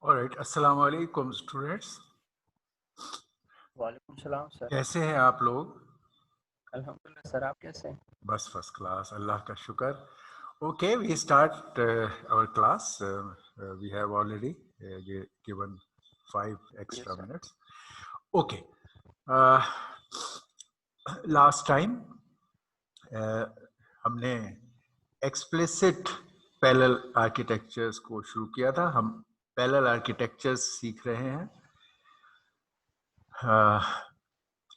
Alright, अस्सलाम वालेकुम students. वालेकुम सलाम सर। कैसे हैं आप लोग? अल्हम्दुलिल्लाह सर, आप कैसे हैं? बस फर्स्ट क्लास, अल्लाह का शुक्र। Okay, we start our class. We have already given 5 yes extra sir. Minutes. Okay, last time हमने एक्सप्लिसिट पैरेलल आर्किटेक्चर्स को शुरू किया था। हम पैरेलल आर्किटेक्चर्स सीख रहे हैं।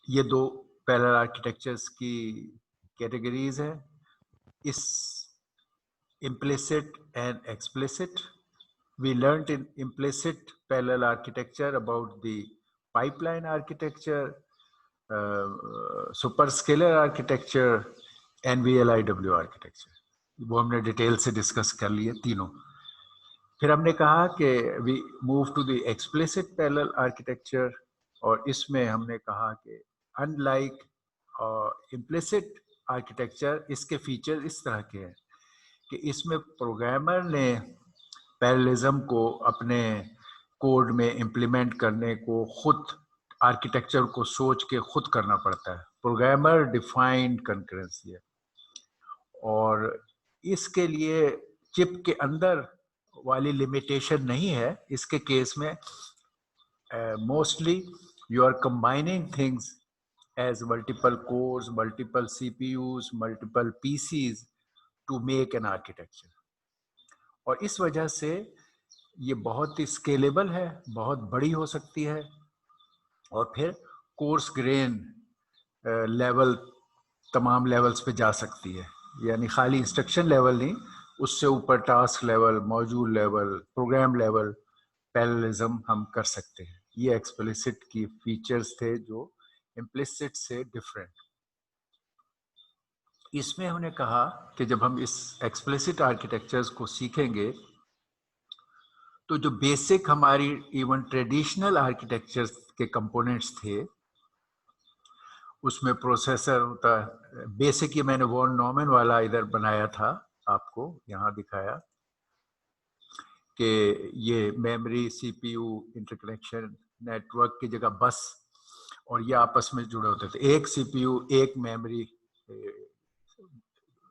ये दो पैरेलल आर्किटेक्चर्स की कैटेगरीज है, इस implicit and explicit. We learned in implicit parallel architecture about the pipeline architecture, superscalar architecture and VLIW architecture. वो हमने डिटेल से डिस्कस कर लिए तीनों। फिर हमने कहा कि we move to the explicit parallel architecture, और इसमें हमने कहा कि अनलाइक इम्प्लिसिट आर्किटेक्चर, इसके फीचर इस तरह के हैं कि इसमें प्रोग्रामर ने पैरेललिज्म को अपने कोड में इम्प्लीमेंट करने को खुद आर्किटेक्चर को सोच के खुद करना पड़ता है। प्रोग्रामर डिफाइंड कंकरेंसी है, और इसके लिए चिप के अंदर वाली लिमिटेशन नहीं है। इसके केस में mostly you are combining things as multiple cores, multiple CPUs, multiple PCs to make an architecture. और इस वजह से ये बहुत ही स्केलेबल है, बहुत बड़ी हो सकती है, और फिर कोर्स ग्रेन लेवल तमाम लेवल्स पे जा सकती है। यानी खाली इंस्ट्रक्शन लेवल नहीं, उससे ऊपर task level, module level, program level parallelism हम कर सकते हैं। ये एक्सप्लिसिट की फीचर्स थे जो इम्प्लिसिट से डिफरेंट। इसमें हमने कहा कि जब हम इस एक्सप्लिसिट आर्किटेक्चर्स को सीखेंगे तो जो बेसिक हमारी इवन ट्रेडिशनल आर्किटेक्चर्स के कंपोनेंट्स थे, उसमें प्रोसेसर होता है। बेसिक ये मैंने वॉन नॉर्मन वाला इधर बनाया था, आपको यहाँ दिखाया कि ये मेमोरी, सीपीयू, इंटरकनेक्शन, नेटवर्क की जगह बस, और ये आपस में जुड़े होते थे। एक सीपीयू, एक मेमोरी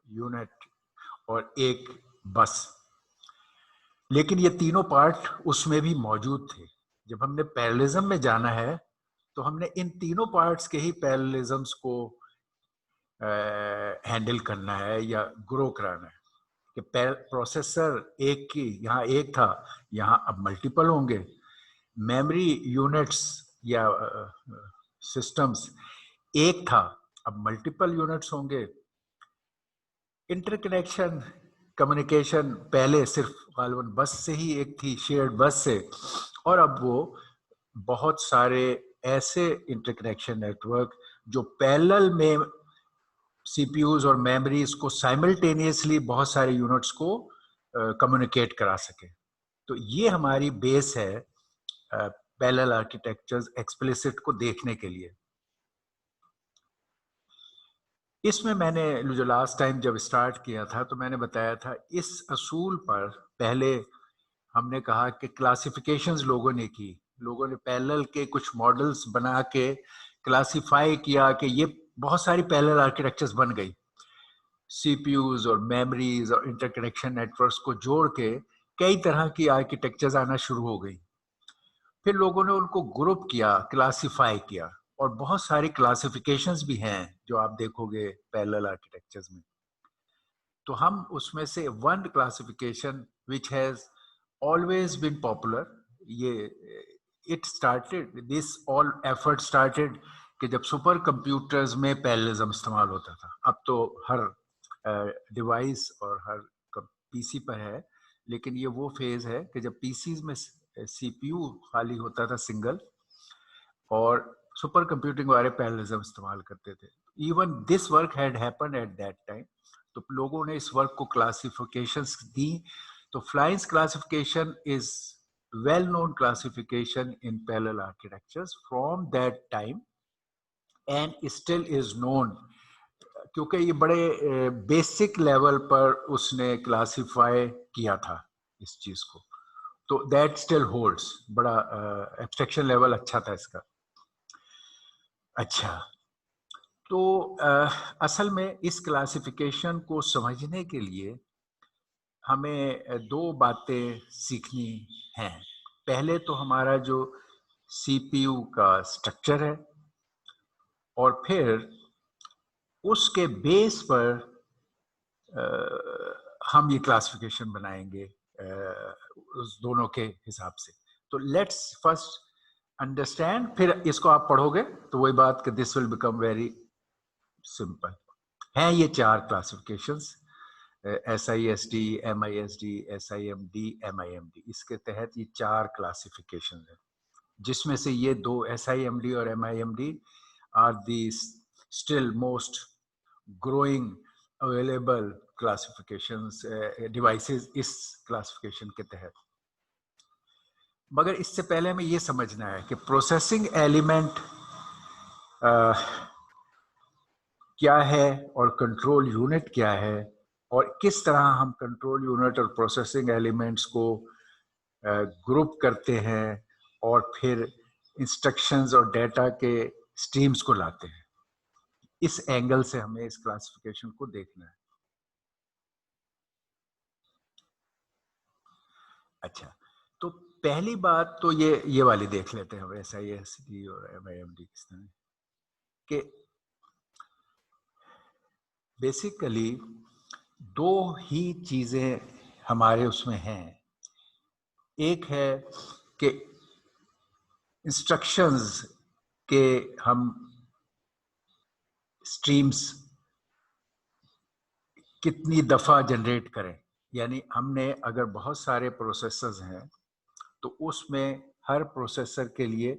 यूनिट और एक बस। लेकिन ये तीनों पार्ट उसमें भी मौजूद थे। जब हमने पैरेललिज्म में जाना है तो हमने इन तीनों पार्ट्स के ही पैरेललिज्म्स को हैंडल करना है या ग्रो कराना है। कि प्रोसेसर एक की यहाँ एक था, यहाँ अब मल्टीपल होंगे। मेमोरी यूनिट्स या सिस्टम्स एक था, अब मल्टीपल यूनिट्स होंगे। इंटरकनेक्शन, कम्युनिकेशन पहले सिर्फ गालिबन बस से ही एक थी, शेयर्ड बस से, और अब वो बहुत सारे ऐसे इंटरकनेक्शन नेटवर्क जो पैरेलल में सीपीयूज और मेमोरीज को साइमल्टेनियसली बहुत सारे यूनिट्स को कम्युनिकेट करा सके। तो ये हमारी बेस है पैरेलल आर्किटेक्चर्स एक्सप्लिसिट को देखने के लिए। इसमें मैंने जो लास्ट टाइम जब स्टार्ट किया था तो मैंने बताया था, इस असूल पर पहले हमने कहा कि क्लासिफिकेशंस लोगों ने की। लोगों ने पैरेलल के कुछ मॉडल्स बना के क्लासिफाई किया कि ये बहुत सारी पैरेलल आर्किटेक्चर्स बन गई। सीपीयूज और मेमोरीज और इंटरकनेक्शन नेटवर्क्स को जोड़ के कई तरह की आर्किटेक्चर्स आना शुरू हो गई। फिर लोगों ने उनको ग्रुप किया, क्लासिफाई किया, और बहुत सारी क्लासिफिकेशंस भी हैं जो आप देखोगे पैरेलल आर्किटेक्चर्स में। तो हम उसमें से one classification which has always been popular, ये it started, this all effort started कि जब सुपर कंप्यूटर्स में पैरेललिज्म इस्तेमाल होता था। अब तो हर डिवाइस और हर पीसी पर है, लेकिन ये वो फेज है कि जब पीसीज में सीपीयू खाली होता था सिंगल, और सुपर कंप्यूटिंग वाले पैरेललिज्म इस्तेमाल करते थे। Even this work had happened at that time. तो लोगों ने इस वर्क को क्लासिफिकेशंस दी। तो Flynn's classification is well known classification in parallel architectures from that time and still is known, क्योंकि ये बड़े बेसिक लेवल पर उसने क्लासिफाई किया था इस चीज को। तो दैट स्टिल होल्ड्स, बड़ा एब्स्ट्रैक्शन लेवल अच्छा था इसका। अच्छा, तो असल में इस क्लासिफिकेशन को समझने के लिए हमें दो बातें सीखनी हैं। पहले तो हमारा जो सीपीयू का स्ट्रक्चर है, और फिर उसके बेस पर हम ये क्लासिफिकेशन बनाएंगे उस दोनों के हिसाब से। तो लेट्स फर्स्ट अंडरस्टैंड, फिर इसको आप पढ़ोगे तो वही बात कि this will become very simple. हैं ये चार classifications, SISD, MISD, SIMD, MIMD, इसके तहत ये चार क्लासिफिकेशन है, जिसमें से ये दो SIMD और MIMD are the still most growing available classifications devices इस क्लासिफिकेशन के तहत। मगर इससे पहले हमें ये समझना है कि प्रोसेसिंग एलिमेंट क्या है और कंट्रोल यूनिट क्या है, और किस तरह हम कंट्रोल यूनिट और प्रोसेसिंग एलिमेंट्स को ग्रुप करते हैं और फिर इंस्ट्रक्शंस और डेटा के स्ट्रीम्स को लाते हैं। इस एंगल से हमें इस क्लासिफिकेशन को देखना है। अच्छा, तो पहली बात तो ये वाली देख लेते हैं हम, SISD और MIMD किस तरह के। बेसिकली दो ही चीजें हमारे उसमें हैं। एक है कि इंस्ट्रक्शंस के हम स्ट्रीम्स कितनी दफा जनरेट करें, यानी हमने अगर बहुत सारे प्रोसेसर्स हैं तो उसमें हर प्रोसेसर के लिए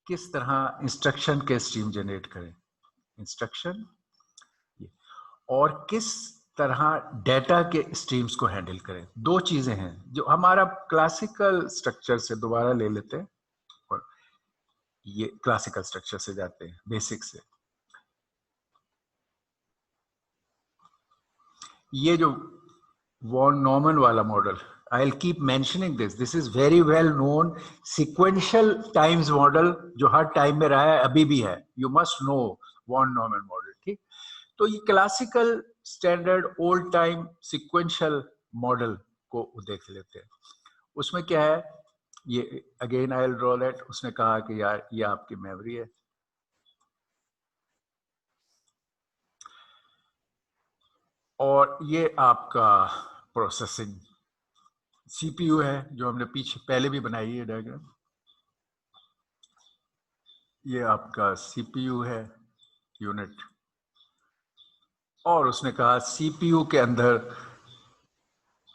किस तरह इंस्ट्रक्शन के स्ट्रीम जनरेट करें, इंस्ट्रक्शन, और किस तरह डेटा के स्ट्रीम्स को हैंडल करें। दो चीजें हैं जो हमारा क्लासिकल स्ट्रक्चर से दोबारा ले लेते हैं, और ये क्लासिकल स्ट्रक्चर से जाते हैं बेसिक से। ये जो वॉन नॉर्मन वाला model, I will keep mentioning this is very well known sequential times model, जो हर टाइम में रहा है, अभी भी है। यू मस्ट नो वॉन नॉर्मन मॉडल, ठीक। तो ये classical standard old time sequential model को देख लेते हैं। उसमें क्या है, ये again I will draw that. उसने कहा कि यार ये आपकी मेमोरी है, और ये आपका प्रोसेसिंग सीपीयू है, जो हमने पीछे पहले भी बनाई है डायग्राम। ये आपका सीपीयू है यूनिट, और उसने कहा सीपीयू के अंदर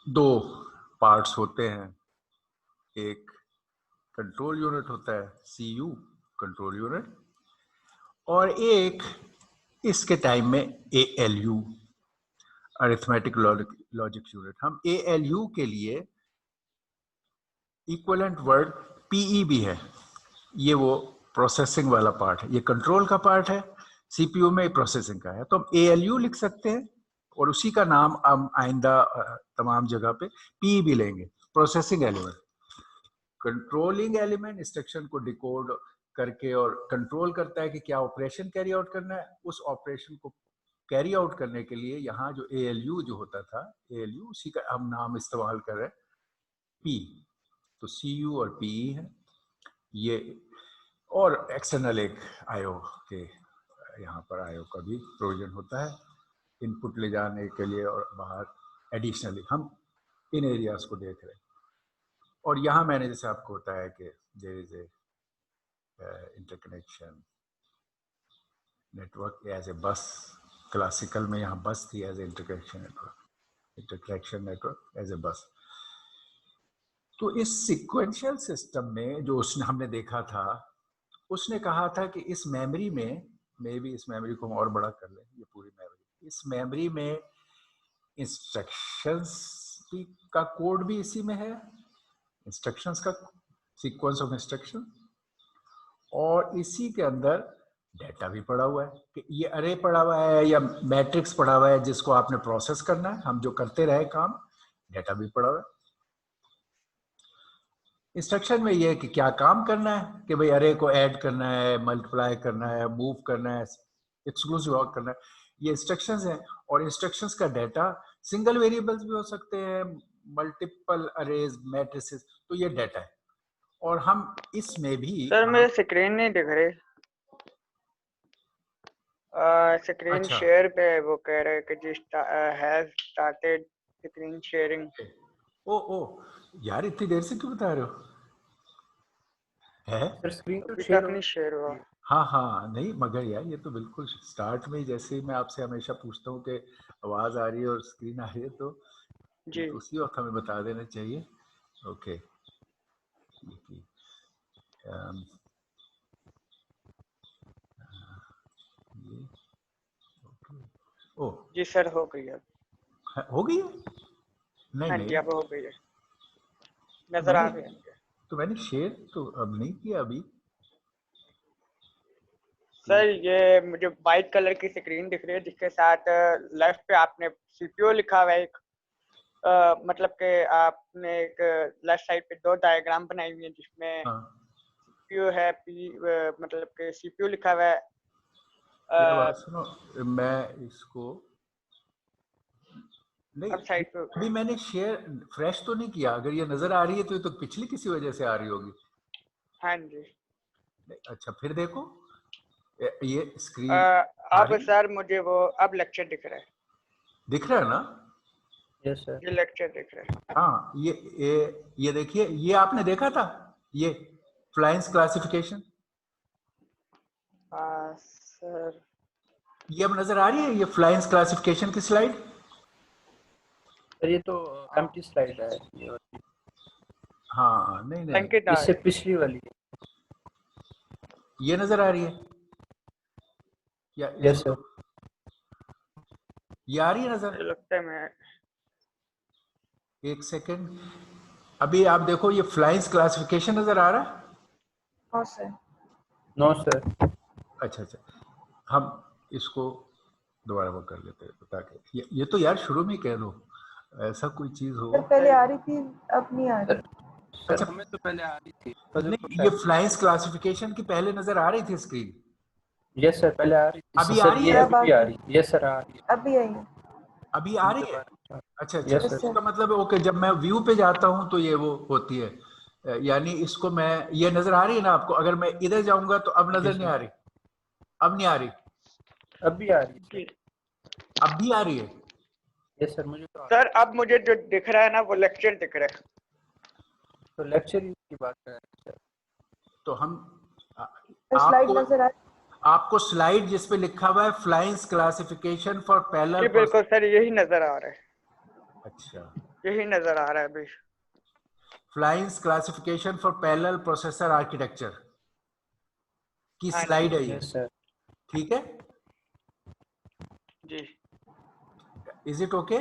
दो पार्ट्स होते हैं। एक कंट्रोल यूनिट होता है, सीयू कंट्रोल यूनिट, और एक इसके टाइम में ALU अरिथमेटिक लॉजिक यूनिट। हम ALU के लिए इक्विवेलेंट वर्ड PE भी है, ये वो प्रोसेसिंग वाला पार्ट है, ये कंट्रोल का पार्ट है, सीपीयू में प्रोसेसिंग का है। तो हम ALU लिख सकते हैं, और उसी का नाम हम आइंदा तमाम जगह पे PE भी लेंगे, processing element. Controlling element instruction को डिकोड करके और कंट्रोल करता है कि क्या ऑपरेशन कैरी आउट करना है। उस ऑपरेशन को कैरी आउट करने के लिए यहाँ जो ALU जो होता था, ALU उसी का हम नाम इस्तेमाल कर रहे हैं, P। तो CU और PE है ये, और एक्सटर्नल एक IO के, यहाँ पर IO का भी प्रोविजन होता है इनपुट ले जाने के लिए, और बाहर एडिशनली हम इन एरियाज को देख रहे हैं। और यहाँ मैंने जैसे आपको बताया कि there is a interconnection network as a bus. Classical में यहाँ बस थी as a interconnection network, interconnection network as a bus. तो इस सीक्वेंशियल सिस्टम में जो उसने हमने देखा था, उसने कहा था कि इस मेमोरी में, मे भी इस मेमोरी को हम और बड़ा कर लें, ये पूरी मेमोरी, इस मेमोरी में इंस्ट्रक्शंस का कोड भी इसी में है, इंस्ट्रक्शंस का सीक्वेंस ऑफ इंस्ट्रक्शन, और इसी के अंदर डेटा भी पड़ा हुआ है कि ये अरे पड़ा हुआ है या मैट्रिक्स पड़ा हुआ है जिसको आपने प्रोसेस करना है। हम जो करते रहे काम, डेटा भी पड़ा हुआ है। इंस्ट्रक्शन में ये है कि क्या काम करना है, कि भाई अरे को ऐड करना है, मल्टीप्लाई करना है, मूव करना है, एक्सक्लूसिव आउट करना है, ये इंस्ट्रक्शंस हैं। और इंस्ट्रक्शंस का डाटा सिंगल वेरिएबल्स भी हो सकते हैं, मल्टीपल अरेज, मैट्रिसेस, तो ये डाटा है। और हम इसमें भी सर मेरे स्क्रीन नहीं दिख रही, स्क्रीन अच्छा शेयर पे वो कह रहे हैं कि जी हैज स्टार्टेड स्क्रीन शेयरिंग। ओ यार इतनी देर से क्यों बता रहे हो? है सर स्क्रीन तो अभी शेयर तक नहीं शेयर हुआ। हाँ हाँ, नहीं मगर यार ये तो बिल्कुल स्टार्ट में ही, जैसे ही मैं आपसे हमेशा पूछता हूँ कि आवाज आ रही है और स्क्रीन आ रही है, तो जी उसी वक्त हमें बता देना चाहिए। ओके, ये ओके, ओ जी सर हो गई है। हो गई है? नहीं हाँ जी नहीं, अब हो गई है, तो नजर आ मैंने गई है मुझे। तो मैंने शेयर तो अब नहीं किया अभी। सर ये मुझे वाइट कलर की स्क्रीन दिख रही है जिसके साथ लेफ्ट पे आपने सीपीयू लिखा हुआ है एक, मतलब कि आपने एक लेफ्ट साइड पे दो डायग्राम बनाई हुई है जिसमें हाँ, सीपीयू है मतलब कि सीपीयू लिखा हुआ है। ये बात सुनो, मैं इसको नहीं, अब साइड पे अभी मैंने शेयर फ्रेश तो नहीं किया। अगर ये नजर आ रही है तो ये तो पिछली किसी वजह से आ रही होगी। हाँ जी। नहीं, अच्छा फिर देखो, ये स्क्रीन आ अब रही है? सर मुझे वो अब लेक्चर दिख रहा है। दिख रहा है ना? Yes sir. ये लेक्चर दिख रहा है। हाँ, ये देखिए, ये आपने देखा था, ये फ्लाइंस क्लासिफिकेशन, सर ये अब नजर आ रही है, ये फ्लाइंस क्लासिफिकेशन की स्लाइड। सर ये तो एम्प्टी स्लाइड है ये वाली। हाँ नहीं नहीं, संकेत आ इससे रही है। पिछली वाली। ये नजर आ रही है, या यस इसको सर। ये आ रही है नजर? मुझे लगता है मैं एक सेकेंड, अभी आप देखो, ये फ्लाइंस क्लासिफिकेशन नजर आ रहा है? हाँ सर। No sir. अच्छा अच्छा, हम इसको दोबारा वो कर लेते हैं ताकि ये तो यार शुरू में ही कह दो, ऐसा कोई चीज हो। सर पहले आ रही थी, अब नहीं आ रही। सर अच्छा, हमें तो पहले आ रही थी, फजल को नहीं ये शायद। फ्लाइंस क्लासिफिकेशन की पहले नजर आ रही थी स्क्रीन, यस सर पहले आ रही थी अभी आ सर, रही ये है? अभी भी आ रही है। यस सर आ रही है। अभी आई है। अभी आ अभी रही है? दोबारा। अच्छा अच्छा, यस यस सर। सर। इसका मतलब ओके, जब मैं व्यू पे जाता हूँ तो ये वो होती है, यानी इसको मैं, ये नजर आ रही है ना आपको? अगर मैं इधर जाऊंगा तो अब जी नजर नहीं सर। आ रही, अब नहीं आ रही, अभी आ रही है जी अब भी आ रही है? यस सर, मुझे तो आ सर अब मुझे जो दिख रहा है ना वो लेक्चर दिख रहा है। तो लेक्चर की बात कर रहे हैं सर। तो हम स्लाइड आपको नजर आ रही आपको स्लाइड जिस पे लिखा हुआ है फ्लाइंस क्लासिफिकेशन फॉर पैरेलल। जी बिल्कुल सर यही नजर आ रहा है, अच्छा, यही नजर आ रहा है अभी। Flynn's classification for parallel processor architecture की हाँ जी स्लाइड है ये, यस सर। ठीक है? जी is it okay?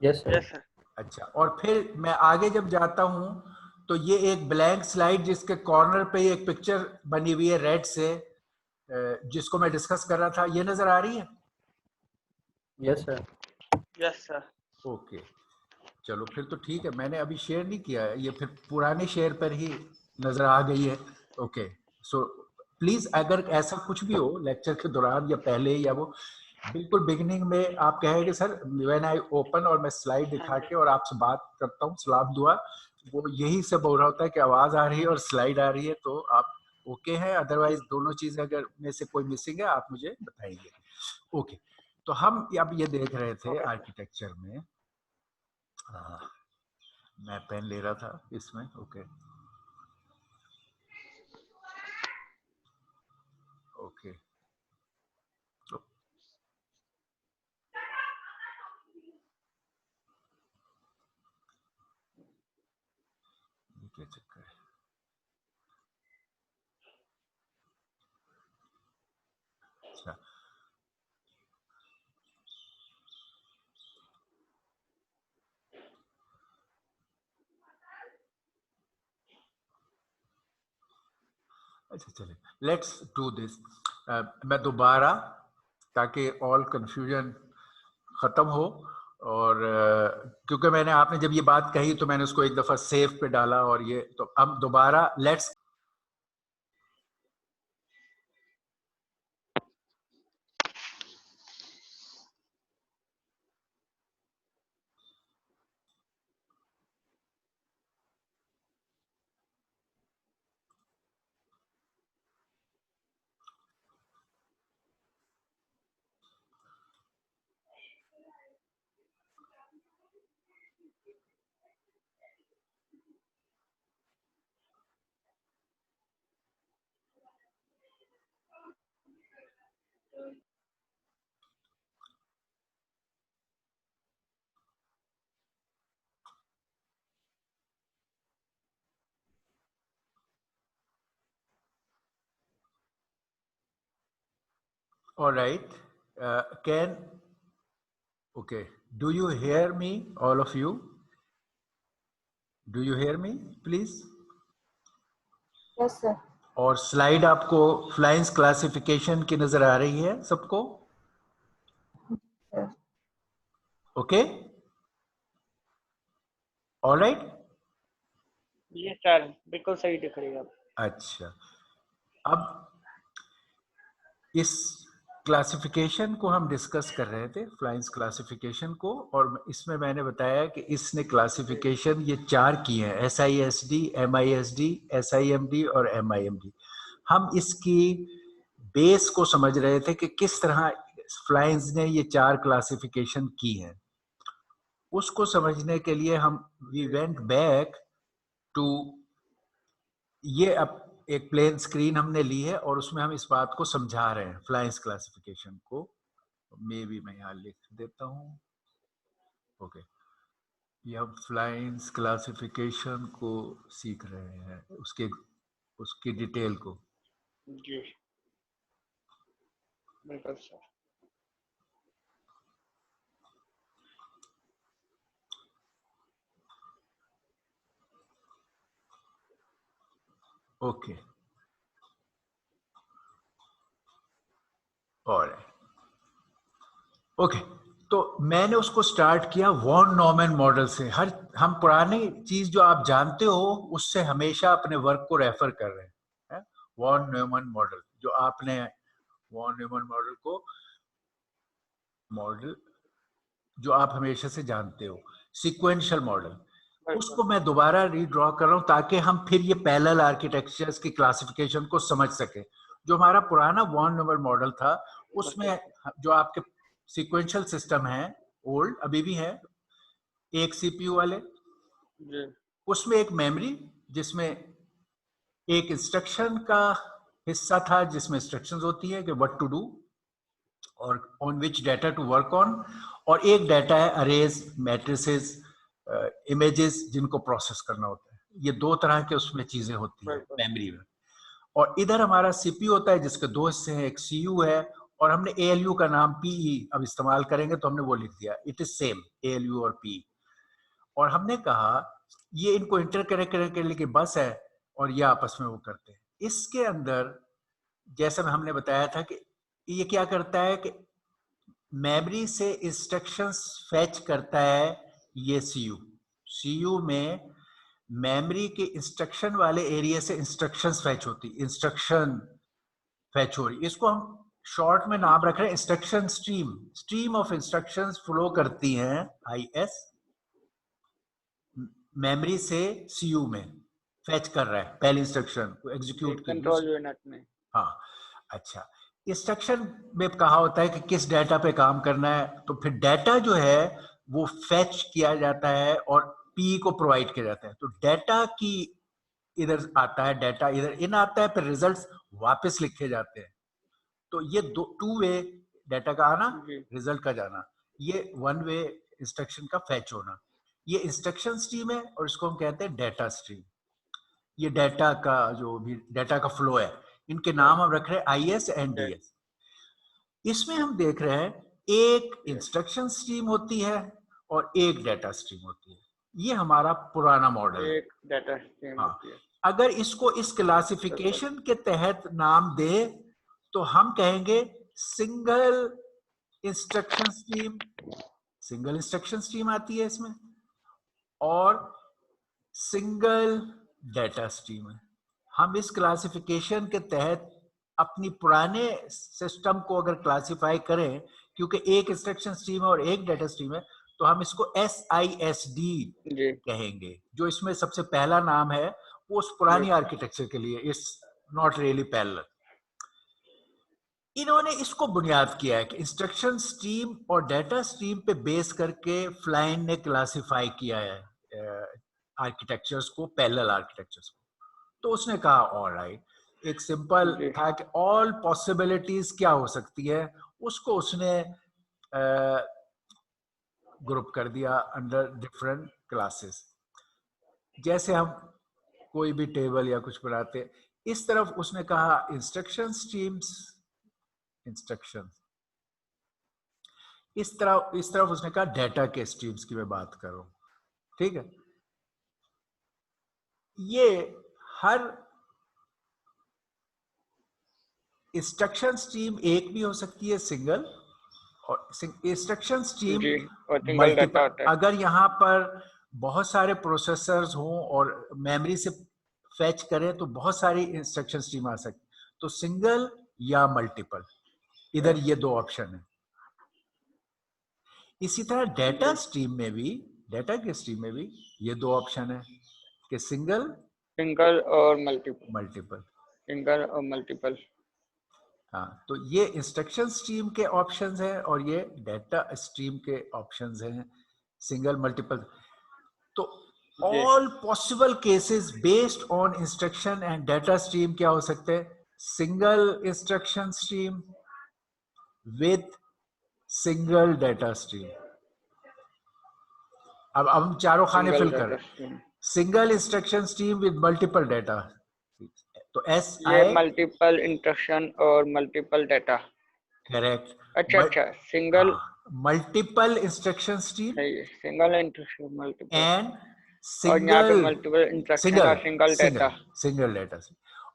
Yes sir. Yes sir. अच्छा, और फिर मैं आगे जब जाता हूं तो ये एक ब्लैंक स्लाइड जिसके कॉर्नर पे एक पिक्चर बनी हुई है रेड से, जिसको मैं डिस्कस कर रहा था, ये नजर आ रही है? Yes sir. Yes sir. Okay, चलो फिर तो ठीक है, मैंने अभी शेयर नहीं किया है, ये फिर पुराने शेयर पर ही नजर आ गई है। ओके, सो प्लीज अगर ऐसा कुछ भी हो लेक्चर के दौरान या पहले, या वो बिल्कुल बिगिनिंग में आप कहेंगे सर व्हेन आई ओपन और मैं स्लाइड हाँ दिखा जी के और आपसे बात करता हूँ, सलाम दुआ, वो यही सब हो रहा होता है कि आवाज आ रही है और स्लाइड आ रही है, तो आप ओके हैं। अदरवाइज दोनों चीजें अगर में से कोई मिसिंग है आप मुझे बताएंगे। ओके, तो हम अब ये देख रहे थे ओके सर। आर्किटेक्चर में, मैं पेन ले रहा था इसमें। ओके ओके, तो ये क्या चक्कर है? अच्छा, अच्छा चलिए, लेट्स डू दिस। मैं दोबारा, ताकि ऑल कंफ्यूजन खत्म हो, और क्योंकि मैंने आपने जब ये बात कही तो मैंने उसको एक दफा सेव पे डाला और ये तो अब दोबारा let's alright can okay, do you hear me, all of you? Do you hear me, please? Yes, sir. और स्लाइड आपको फ्लाइंस क्लासिफिकेशन की नजर आ रही है सबको? Yes. Okay, alright. ये सर बिल्कुल सही दिख रही है अब। अच्छा, अब इस क्लासिफिकेशन को हम डिस्कस कर रहे थे, फ्लाइंस क्लासिफिकेशन को, और इसमें मैंने बताया कि इसने क्लासिफिकेशन ये 4 की है, SISD, MISD, SIMD और MIMD। हम इसकी बेस को समझ रहे थे कि किस तरह फ्लाइंस ने ये 4 क्लासिफिकेशन की हैं। उसको समझने के लिए हम वी वेंट बैक टू, ये अब एक प्लेन स्क्रीन हमने ली है और उसमें हम इस बात को समझा रहे हैं फ्लाइंस क्लासिफिकेशन को। मे भी मैं यहाँ लिख देता हूँ। ओके, ये हम फ्लाइंस क्लासिफिकेशन को सीख रहे हैं, उसकी डिटेल को। जी बिल्कुल सर। ओके, और ओके, तो मैंने उसको स्टार्ट किया वॉन नॉर्मन मॉडल से। हम पुरानी चीज जो आप जानते हो उससे हमेशा अपने वर्क को रेफर कर रहे हैं। वॉन न्यूमन मॉडल, जो आपने वॉन न्यूमन मॉडल जो आप हमेशा से जानते हो, सीक्वेंशियल मॉडल, उसको मैं दोबारा रीड्रॉ कर रहा हूं ताकि हम फिर ये पैरेलल आर्किटेक्चर्स की क्लासिफिकेशन को समझ सके। जो हमारा पुराना वॉन न्यूमन मॉडल था उसमें जो आपके सीक्वेंशियल सिस्टम है ओल्ड अभी भी है, एक सीपीयू वाले, उसमें एक मेमोरी जिसमें एक इंस्ट्रक्शन का हिस्सा था जिसमें इंस्ट्रक्शंस होती है कि व्हाट टू डू और on which data to work on, और एक डाटा है अरेज, मैट्रिसेस, इमेजेस जिनको प्रोसेस करना होता है। ये 2 तरह के उसमें चीजें होती हैं मेमोरी में। और इधर हमारा सीपीयू होता है जिसके 2 हिस्से हैं, एक सीयू है और हमने एएलयू का नाम पीई अब इस्तेमाल करेंगे तो हमने वो लिख दिया, इट इज सेम एएलयू और पीई। और हमने कहा ये इनको इंटरकनेक्ट करने के लिए बस है और ये आपस में वो करते हैं। इसके अंदर जैसा हमने बताया था कि ये क्या करता है कि मेमोरी से इंस्ट्रक्शंस फेच करता है ये सीयू में मेमोरी के इंस्ट्रक्शन वाले एरिया से इंस्ट्रक्शंस फेच होती, इंस्ट्रक्शन फेच हो रही। इसको हम शॉर्ट में नाम रख रहे हैं instruction stream of instructions flow करती हैं IS मेमोरी से सीयू में, फेच कर रहा है पहली इंस्ट्रक्शन को एग्जीक्यूट की कंट्रोल यूनिट में। हाँ, अच्छा, इंस्ट्रक्शन में कहा होता है कि किस डाटा पे काम करना है, तो फिर डाटा जो है वो फेच किया जाता है और पी को प्रोवाइड किया जाता है। तो डाटा की इधर आता है, डाटा इधर इन आता है, फिर रिजल्ट्स वापस लिखे जाते हैं। तो ये 2 वे डाटा का आना, रिजल्ट का जाना, ये 1 वे इंस्ट्रक्शन का फेच होना। ये इंस्ट्रक्शन स्ट्रीम है और इसको हम कहते हैं डाटा स्ट्रीम। ये डाटा का जो भी डाटा का फ्लो है, इनके नाम हम रख रहे हैं IS एंड DS। इसमें हम देख रहे हैं एक इंस्ट्रक्शन स्ट्रीम होती है और एक डाटा स्ट्रीम होती है। ये हमारा पुराना मॉडल है, एक डाटा स्ट्रीम होती है। अगर इसको इस क्लासिफिकेशन के तहत नाम दे तो हम कहेंगे single instruction stream. Single instruction stream आती है इसमें, और सिंगल डाटा स्ट्रीम है। हम इस क्लासिफिकेशन के तहत अपनी पुराने सिस्टम को अगर क्लासिफाई करें, क्योंकि एक इंस्ट्रक्शन स्ट्रीम है और एक डाटा स्ट्रीम है, तो हम इसको SISD जी कहेंगे। जो इसमें सबसे पहला नाम है वो उस पुरानी आर्किटेक्चर के लिए, इट्स नॉट रियली पैरेलल। इन्होंने इसको बुनियाद किया है कि इंस्ट्रक्शन स्ट्रीम और डाटा स्ट्रीम पे बेस करके फ्लाइन ने क्लासिफाई किया है आर्किटेक्चर्स को, पैरेलल आर्किटेक्चर्स को। तो उसने कहा ऑलराइट, एक सिंपल जी था कि ऑल पॉसिबिलिटीज क्या हो सकती है, उसको उसने ग्रुप कर दिया अंडर डिफरेंट क्लासेस। जैसे हम कोई भी टेबल या कुछ बनाते, इस तरफ उसने कहा इंस्ट्रक्शन स्ट्रीम्स, इंस्ट्रक्शन, इस तरफ उसने कहा डाटा के स्ट्रीम्स की मैं बात करूं, ठीक है। ये हर इंस्ट्रक्शन स्ट्रीम एक भी हो सकती है सिंगल, और इंस्ट्रक्शन स्ट्रीम जी, और सिंगल डाटा मल्टीपल। होता है। अगर यहाँ पर बहुत सारे प्रोसेसर्स हों और मेमोरी से फेच करें तो बहुत सारी इंस्ट्रक्शन स्ट्रीम आ सकती, तो सिंगल या मल्टीपल, इधर ये दो ऑप्शन है। इसी तरह डाटा स्ट्रीम में भी, डाटा के स्ट्रीम में भी ये दो ऑप्शन है कि सिंगल सिंगल और मल्टीपल, मल्टीपल। सिंगल और मल्टीपल। हाँ, तो ये इंस्ट्रक्शन स्ट्रीम के ऑप्शंस हैं और ये डाटा स्ट्रीम के ऑप्शंस हैं, सिंगल मल्टीपल। तो all possible cases based on instruction and data stream क्या हो सकते हैं? Single instruction stream with single data stream. अब हम चारों खाने सिंगल फिल कर डाटा रहे हैं। Stream, single instruction stream with multiple data, तो ये SI मल्टीपल इंस्ट्रक्शन और मल्टीपल डाटा। करेक्ट। अच्छा, सिंगल मल्टीपल इंस्ट्रक्शन स्ट्रीम है, सिंगल इंस्ट्रक्शन मल्टीपल, एंड और यहाँ पे सिंगल मल्टीपल इंस्ट्रक्शन सिंगल और सिंगल डाटा। सिंगल डाटा,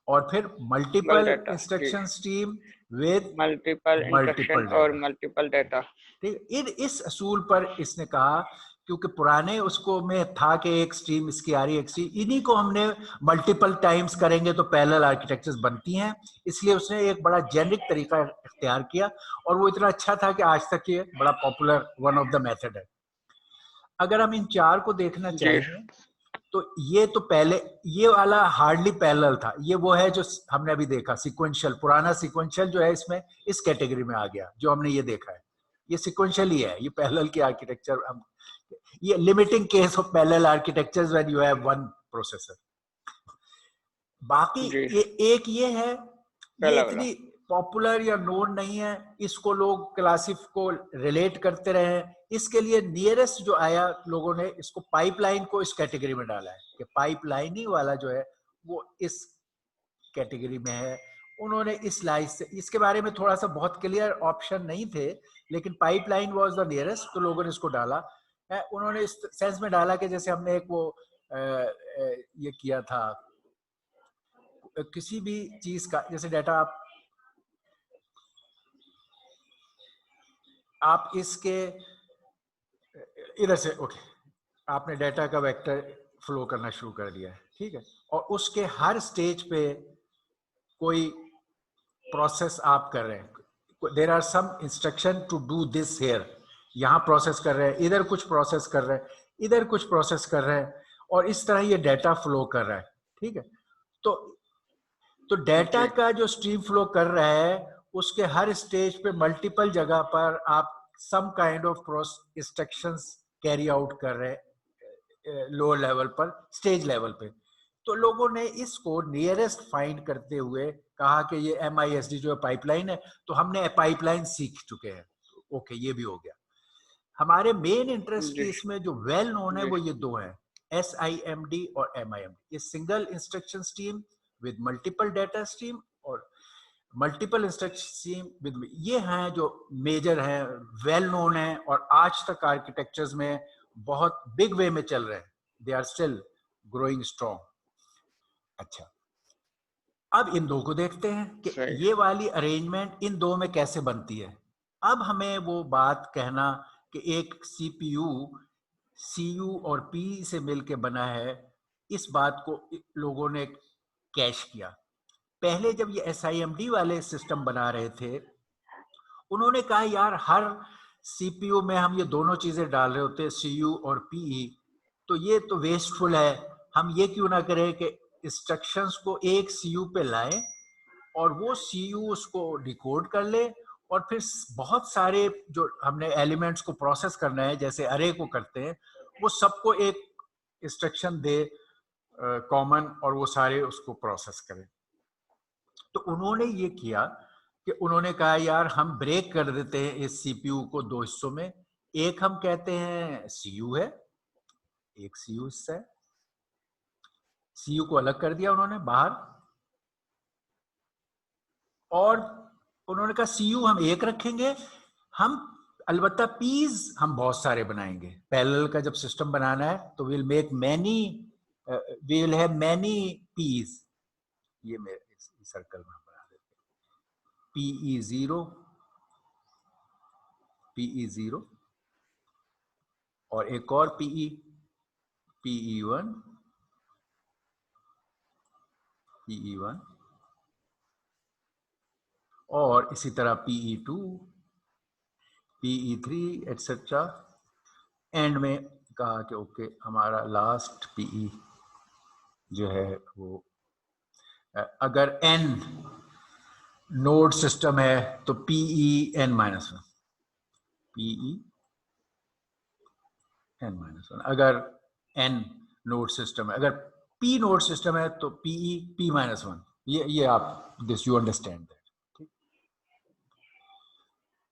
और फिर सिंगल मल्टीपल डाटा जी, instruction stream with multiple instruction multiple और डाटा। Multiple data. ठीक, इस असूल पर इसने कहा, क्योंकि पुराने उसको में था कि एक स्ट्रीम इसकी आ रही है, एक स्ट्रीम, इन्हीं को हमने मल्टीपल टाइम्स करेंगे तो पैरेलल आर्किटेक्चर्स बनती हैं, इसलिए उसने एक बड़ा जेनरिक तरीका इख्तियार किया, और वो इतना अच्छा था कि आज तक ये बड़ा popular one of the method है। अगर हम इन चार को देखना चाहें तो ये तो पहले ये वाला हार्डली पैरेलल था, ये वो है जो हमने अभी देखा सिक्वेंशियल, पुराना सिक्वेंशियल जो है इसमें इस कैटेगरी में आ गया, जो हमने ये देखा है ये सिक्वेंशियल ही है, ये पैरेलल की आर्किटेक्चर। हम ये limiting case of parallel architectures when you have one processor. बाकी एक ये है, ये इतनी पॉपुलर या नोन नहीं है, इसको लोग क्लासिफ को रिलेट करते रहे। इसके लिए नियरेस्ट जो आया, लोगों ने इसको पाइपलाइन को इस कैटेगरी में डाला है कि पाइपलाइनिंग वाला जो है वो इस कैटेगरी में है। उन्होंने इस लाइन से, इसके बारे में थोड़ा सा बहुत क्लियर ऑप्शन नहीं थे, लेकिन पाइपलाइन वाज द नियरेस्ट, तो लोगों ने इसको डाला है। उन्होंने इस सेंस में डाला कि जैसे हमने एक वो ये किया था, किसी भी चीज का जैसे डाटा आप इसके इधर से ओके, आपने डाटा का वेक्टर फ्लो करना शुरू कर दिया है, ठीक है, और उसके हर स्टेज पे कोई प्रोसेस आप कर रहे हैं, there are some instruction to do this here, यहाँ प्रोसेस कर रहे हैं, इधर कुछ प्रोसेस कर रहे हैं, इधर कुछ प्रोसेस कर रहे हैं, और इस तरह ये डाटा फ्लो कर रहा है, ठीक है। तो डाटा का जो स्ट्रीम फ्लो कर रहा है उसके हर स्टेज पे मल्टीपल जगह पर आप some kind of instructions carry out कर रहे हैं लोअर लेवल पर, स्टेज लेवल पे। तो लोगों ने इसको नियरेस्ट फाइंड करते हुए कहा कि ये MISD जो पाइपलाइन है, तो हमने पाइपलाइन सीख चुके हैं, ओके ये भी हो गया। हमारे मेन इंटरेस्ट की इसमें जो वेल नोन है वो ये दो है, SIMD और MIMD। ये single instruction stream with multiple data stream और मल्टीपल इंस्ट्रक्शन स्ट्रीम विद, ये हैं जो मेजर हैं, वेल नोन है, और आज तक आर्किटेक्चर्स में बहुत बिग वे में चल रहे हैं, they are still growing strong. अच्छा, अब इन दो को देखते हैं कि ये वाली अरेंजमेंट इन दो में कैसे बनती है। अब हमें वो बात कहना कि एक CPU CU और P से मिलके बना है, इस बात को लोगों ने कैश किया। पहले जब ये SIMD वाले सिस्टम बना रहे थे, उन्होंने कहा यार हर CPU में हम ये दोनों चीजें डाल रहे होते हैं, CU और PE, तो ये तो वेस्टफुल है। हम ये क्यों ना करें कि इंस्ट्रक्शंस को एक CU पे लाएं और वो CU उसको डिकोड कर ले, और फिर बहुत सारे जो हमने एलिमेंट्स को प्रोसेस करना है, जैसे अरे को करते हैं, वो सबको एक इंस्ट्रक्शन दे कॉमन, और वो सारे उसको प्रोसेस करें। तो उन्होंने ये किया कि उन्होंने कहा यार हम ब्रेक कर देते हैं इस CPU को दो हिस्सों में। एक हम कहते हैं CU है, एक CU हिस्सा है। CU को अलग कर दिया उन्होंने बाहर, और उन्होंने कहा CU हम एक रखेंगे, हम अलबत्ता पीस हम बहुत सारे बनाएंगे। पैरेलल का जब सिस्टम बनाना है तो will make many, will have many piece. ये मेरे सर्कल में बना देते हैं, PE0 और एक और PE1 और इसी तरह PE2, PE3 एटसेट्रा। एंड में कहा कि ओके हमारा लास्ट PE जो है वो, अगर n नोड सिस्टम है तो PEn-1, PEn-1। अगर n नोड सिस्टम है, अगर p नोड सिस्टम है तो PEp-1। ये आप दिस यू अंडरस्टैंड दैट।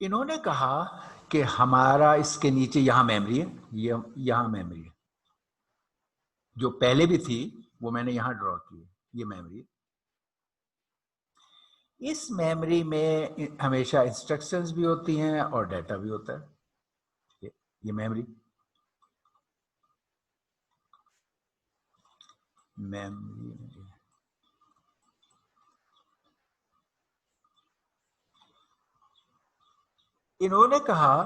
इन्होंने कहा कि हमारा इसके नीचे यहां मेमोरी है, ये यहां मेमोरी है, जो पहले भी थी वो मैंने यहां ड्रॉ की है, ये मेमोरी। इस मेमोरी में हमेशा इंस्ट्रक्शंस भी होती हैं और डाटा भी होता है। ये मेमोरी इन्होंने कहा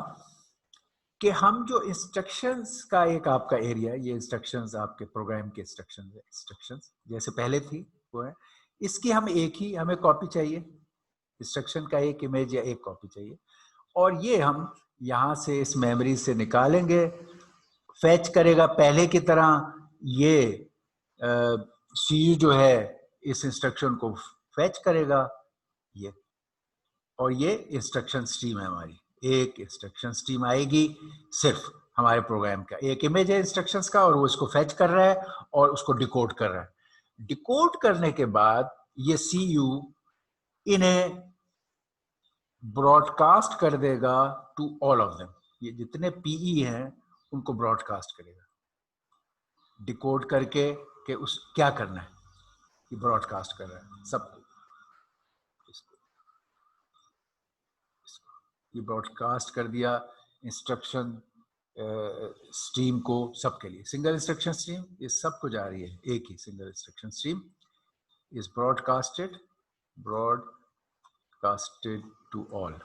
कि हम जो इंस्ट्रक्शंस का एक आपका एरिया, ये इंस्ट्रक्शंस आपके प्रोग्राम के इंस्ट्रक्शंस जैसे पहले थी वो है, इसकी हम एक ही हमें कॉपी चाहिए, इंस्ट्रक्शन का एक इमेज या एक कॉपी चाहिए, और ये हम यहाँ से इस मेमोरी से निकालेंगे, फैच करेगा पहले की तरह। ये CU जो है इस इंस्ट्रक्शन को फैच करेगा, ये, और ये इंस्ट्रक्शन स्ट्रीम है हमारी। एक इंस्ट्रक्शन स्ट्रीम आएगी सिर्फ हमारे प्रोग्राम का, एक इमेज है इंस्ट्रक्शंस का, और वो इसको फैच कर रहा है और उसको डिकोड कर रहा है। डिकोड करने के बाद ये CU इन्हें ब्रॉडकास्ट कर देगा टू ऑल ऑफ देम। ये जितने PE हैं उनको ब्रॉडकास्ट करेगा, डिकोड करके कि उस क्या करना है, ये ब्रॉडकास्ट कर रहा है सबको। ये ब्रॉडकास्ट कर दिया इंस्ट्रक्शन स्ट्रीम को सबके लिए, सिंगल इंस्ट्रक्शन स्ट्रीम ये सबको जा रही है, एक ही single instruction stream is broadcasted to all,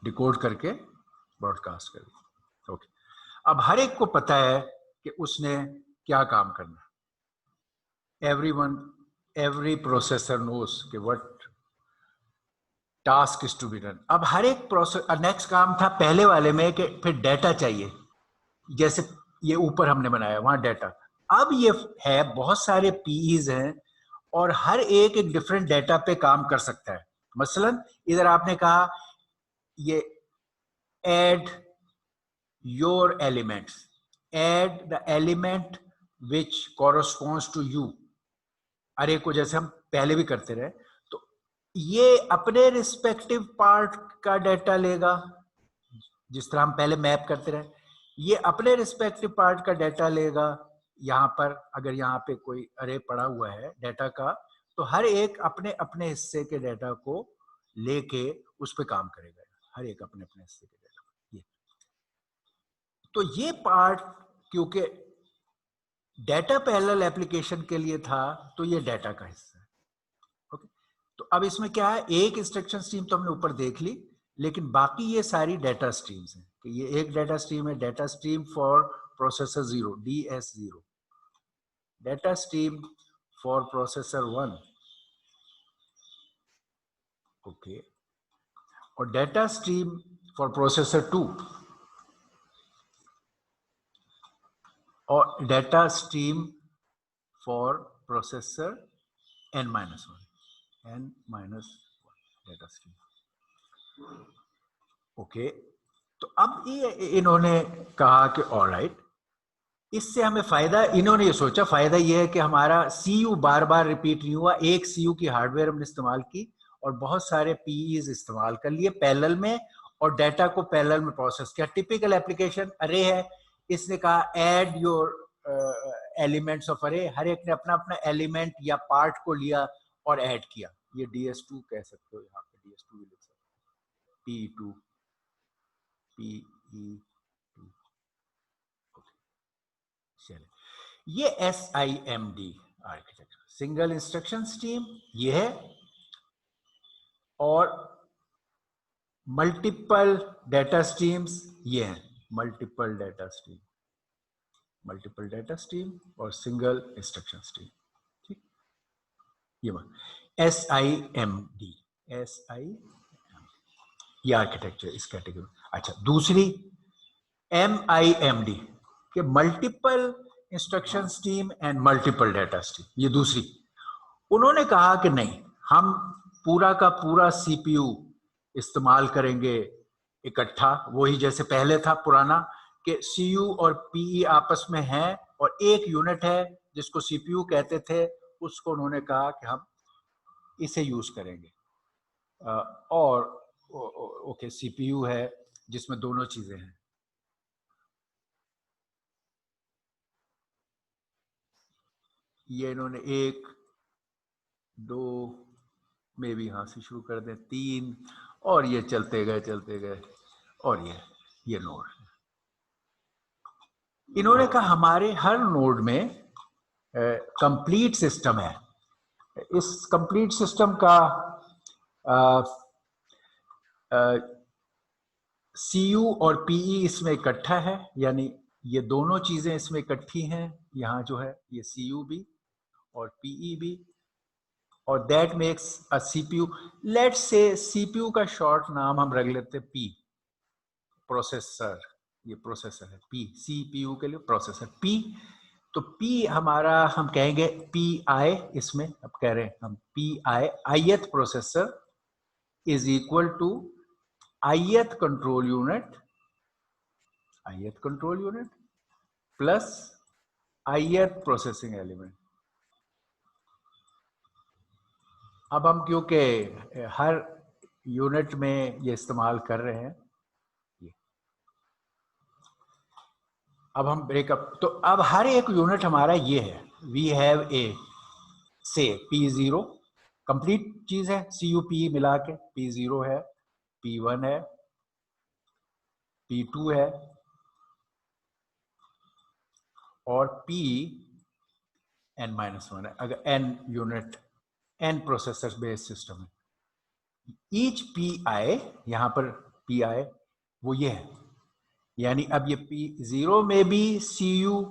decode करके ब्रॉडकास्ट कर दिया। ओके, अब हर एक को पता है कि उसने क्या काम करना है। एवरी प्रोसेसर नोस कि what task is to be done. अब हर एक प्रोसेस, नेक्स्ट काम था पहले वाले में कि फिर डाटा चाहिए, जैसे ये ऊपर हमने बनाया वहां डाटा। अब ये है बहुत सारे PEs हैं और हर एक डिफरेंट डाटा पे काम कर सकता है। मसलन इधर आपने कहा ये add your elements, add the element which corresponds to you, array को जैसे हम पहले भी करते रहे। तो ये अपने रिस्पेक्टिव पार्ट का डाटा लेगा, जिस तरह हम पहले मैप करते रहे, ये अपने रिस्पेक्टिव पार्ट का डाटा लेगा। यहाँ पर अगर यहाँ पे कोई अरे पड़ा हुआ है डाटा का, तो हर एक अपने अपने हिस्से के डाटा को लेके उस पर काम करेगा, हर एक अपने अपने हिस्से के डाटा। ये तो ये पार्ट, क्योंकि डाटा पैरेलल एप्लीकेशन के लिए था, तो ये डाटा का हिस्सा है। ओके, तो अब इसमें क्या है, एक इंस्ट्रक्शन स्ट्रीम तो हमने ऊपर देख ली, लेकिन बाकी ये सारी डाटा स्ट्रीम्स हैं कि ये एक डाटा स्ट्रीम है, data stream for processor 0, DS0, data stream for processor 1, okay, और data stream for processor 2, और data stream for processor n-1, data stream, okay. तो अब ये इन्होंने कहा कि ऑलराइट, इससे हमें फायदा, इन्होंने ये सोचा फायदा ये है कि हमारा सीयू बार बार रिपीट नहीं हुआ, एक सीयू की हार्डवेयर हमने इस्तेमाल की और बहुत सारे पीईज इस्तेमाल कर लिए पैरेलल में और डाटा को पैरेलल में प्रोसेस किया। टिपिकल एप्लीकेशन अरे है, इसने कहा ऐड योर एलिमेंट्स ऑफ अरे, हर एक ने अपना अपना एलिमेंट या पार्ट को लिया और ऐड किया। ये DS2 कह सकते हो, यहाँ पे DS2 लिख सकते हो, P2 PE2, चलिए, ये SIMD architecture, single instruction stream ये है, और मल्टीपल डाटा स्ट्रीम्स ये हैं, मल्टीपल डाटा स्ट्रीम और सिंगल इंस्ट्रक्शन स्ट्रीम, ठीक। ये SIMD ये आर्किटेक्चर इस कैटेगरी। अच्छा, दूसरी MIMD के multiple instruction stream and multiple data stream, ये दूसरी। उन्होंने कहा कि नहीं, हम पूरा का पूरा CPU इस्तेमाल करेंगे इकट्ठा, वही जैसे पहले था पुराना कि CU और PE आपस में हैं और एक यूनिट है जिसको CPU कहते थे, उसको उन्होंने कहा कि हम इसे यूज करेंगे। और ओके, CPU है जिसमें दोनों चीजें हैं। ये इन्होंने 1 2 में भी यहां से शुरू कर दें, 3, और ये चलते गए और ये नोड। इन्होंने कहा हमारे हर नोड में कंप्लीट सिस्टम है। इस कंप्लीट सिस्टम का CU और PE इसमें इकट्ठा है, यानी ये दोनों चीजें इसमें इकट्ठी हैं। यहाँ जो है ये CU भी और PE भी, और that makes a CPU। Let's say CPU का शॉर्ट नाम हम रख लेते हैं P, प्रोसेसर, ये प्रोसेसर है P, CPU के लिए प्रोसेसर P। तो P हमारा हम कहेंगे PI, इसमें अब कह रहे हैं हम PI, ith processor is equal to ith control unit plus ith processing element. अब हम क्योंकि हर यूनिट में ये इस्तेमाल कर रहे हैं, अब हम ब्रेकअप, तो अब हर एक यूनिट हमारा ये है, वी हैव ए से P0 कंप्लीट चीज है, CU PE मिला के P0 है, P1 है, P2 है और Pn-1 है। अगर n unit, n processor based system है, ईच PI, यहां पर PI वो ये है, यानी अब ये P0 में भी CU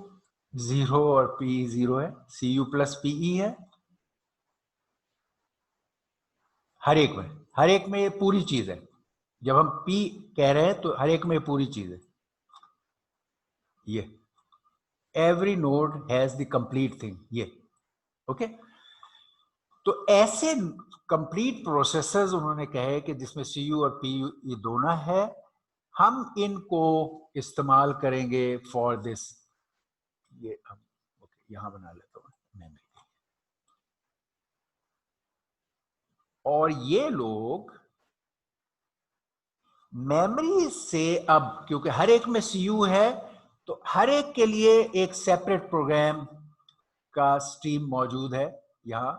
0 और PE 0 है, CU प्लस PE है हर एक में ये पूरी चीज है। जब हम P कह रहे हैं तो हर एक में पूरी चीज है। ये every node has the complete thing, ये ओके। तो ऐसे कंप्लीट प्रोसेसर्स उन्होंने कहे कि जिसमें CU और PU ये दोनों है, हम इनको इस्तेमाल करेंगे फॉर दिस। ये हम ओके यहां बना लेता हूं मेमोरी, और ये लोग मेमोरी से, अब क्योंकि हर एक में CU है तो हर एक के लिए एक सेपरेट प्रोग्राम का स्ट्रीम मौजूद है, यहां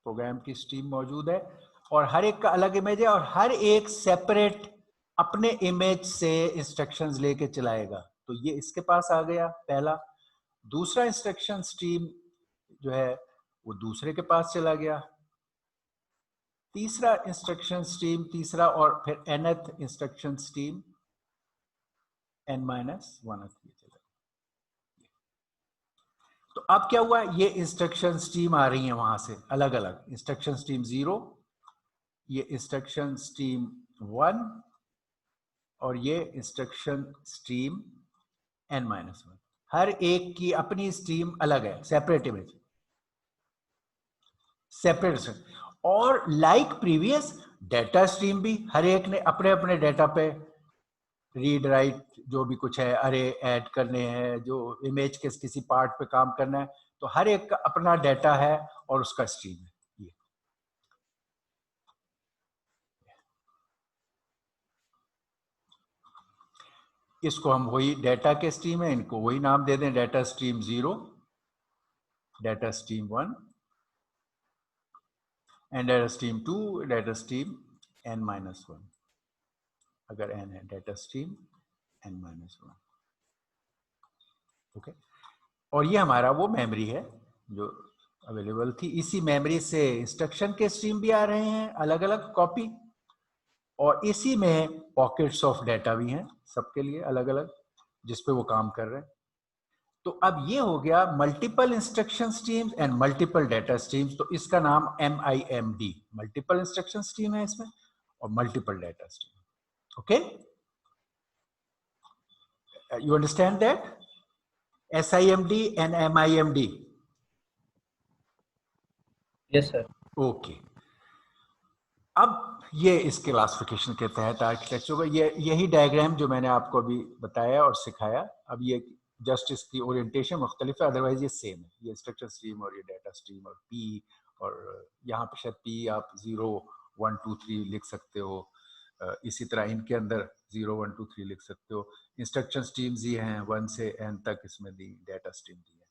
प्रोग्राम की स्ट्रीम मौजूद है और हर एक का अलग इमेज है और हर एक सेपरेट अपने इमेज से इंस्ट्रक्शंस लेके चलाएगा। तो ये इसके पास आ गया पहला। दूसरा इंस्ट्रक्शन स्ट्रीम जो है वो दूसरे के पास चला गया। तीसरा इंस्ट्रक्शन स्ट्रीम, तीसरा और फिर nth इंस्ट्रक्शन स्ट्रीम n-1 चला। तो अब क्या हुआ, ये इंस्ट्रक्शन स्ट्रीम आ रही है वहां से अलग अलग, इंस्ट्रक्शन स्ट्रीम 0, ये इंस्ट्रक्शन स्ट्रीम 1 और ये इंस्ट्रक्शन स्ट्रीम n-1। हर एक की अपनी स्ट्रीम अलग है, सेपरेट इमेज, सेपरेट। और लाइक प्रीवियस डेटा स्ट्रीम भी हर एक ने अपने अपने डेटा पे रीड राइट जो भी कुछ है, अरे ऐड करने हैं, जो इमेज के किसी पार्ट पे काम करना है, तो हर एक का अपना डेटा है और उसका स्ट्रीम है। ये इसको हम वही डेटा के स्ट्रीम है, इनको वही नाम दे दें, data stream 0, data stream 1 and data stream 2, data stream n-1, अगर n है डेटा स्ट्रीम n-1। ओके, और ये हमारा वो मेमोरी है जो अवेलेबल थी। इसी मेमोरी से इंस्ट्रक्शन के स्ट्रीम भी आ रहे हैं अलग अलग कॉपी, और इसी में पॉकेट्स ऑफ डेटा भी हैं सबके लिए अलग अलग, जिसपे वो काम कर रहे हैं। तो अब ये हो गया multiple instruction streams and multiple data streams. तो इसका नाम MIMD, मल्टीपल इंस्ट्रक्शन स्ट्रीम है इसमें और multiple data stream. Okay, you understand that? SIMD and MIMD। Yes sir. Okay, अब ये इस क्लासिफिकेशन के तहत आर्किटेक्चर का यही डायग्राम जो मैंने आपको अभी बताया और सिखाया। अब ये जस्ट इसकी ओरिएंटेशन मुख्तलिफ है, अदरवाइज ये सेम है। ये स्ट्रक्चर स्ट्रीम और ये डाटा स्ट्रीम और P, और यहाँ पे शायद P आप 0, 1, 2, 3 लिख सकते हो। इसी तरह इनके अंदर 0, 1, 2, 3 लिख सकते हो। इंस्ट्रक्शन स्ट्रीम्स ये हैं 1 से n तक, इसमें दी डाटा स्ट्रीम दी है।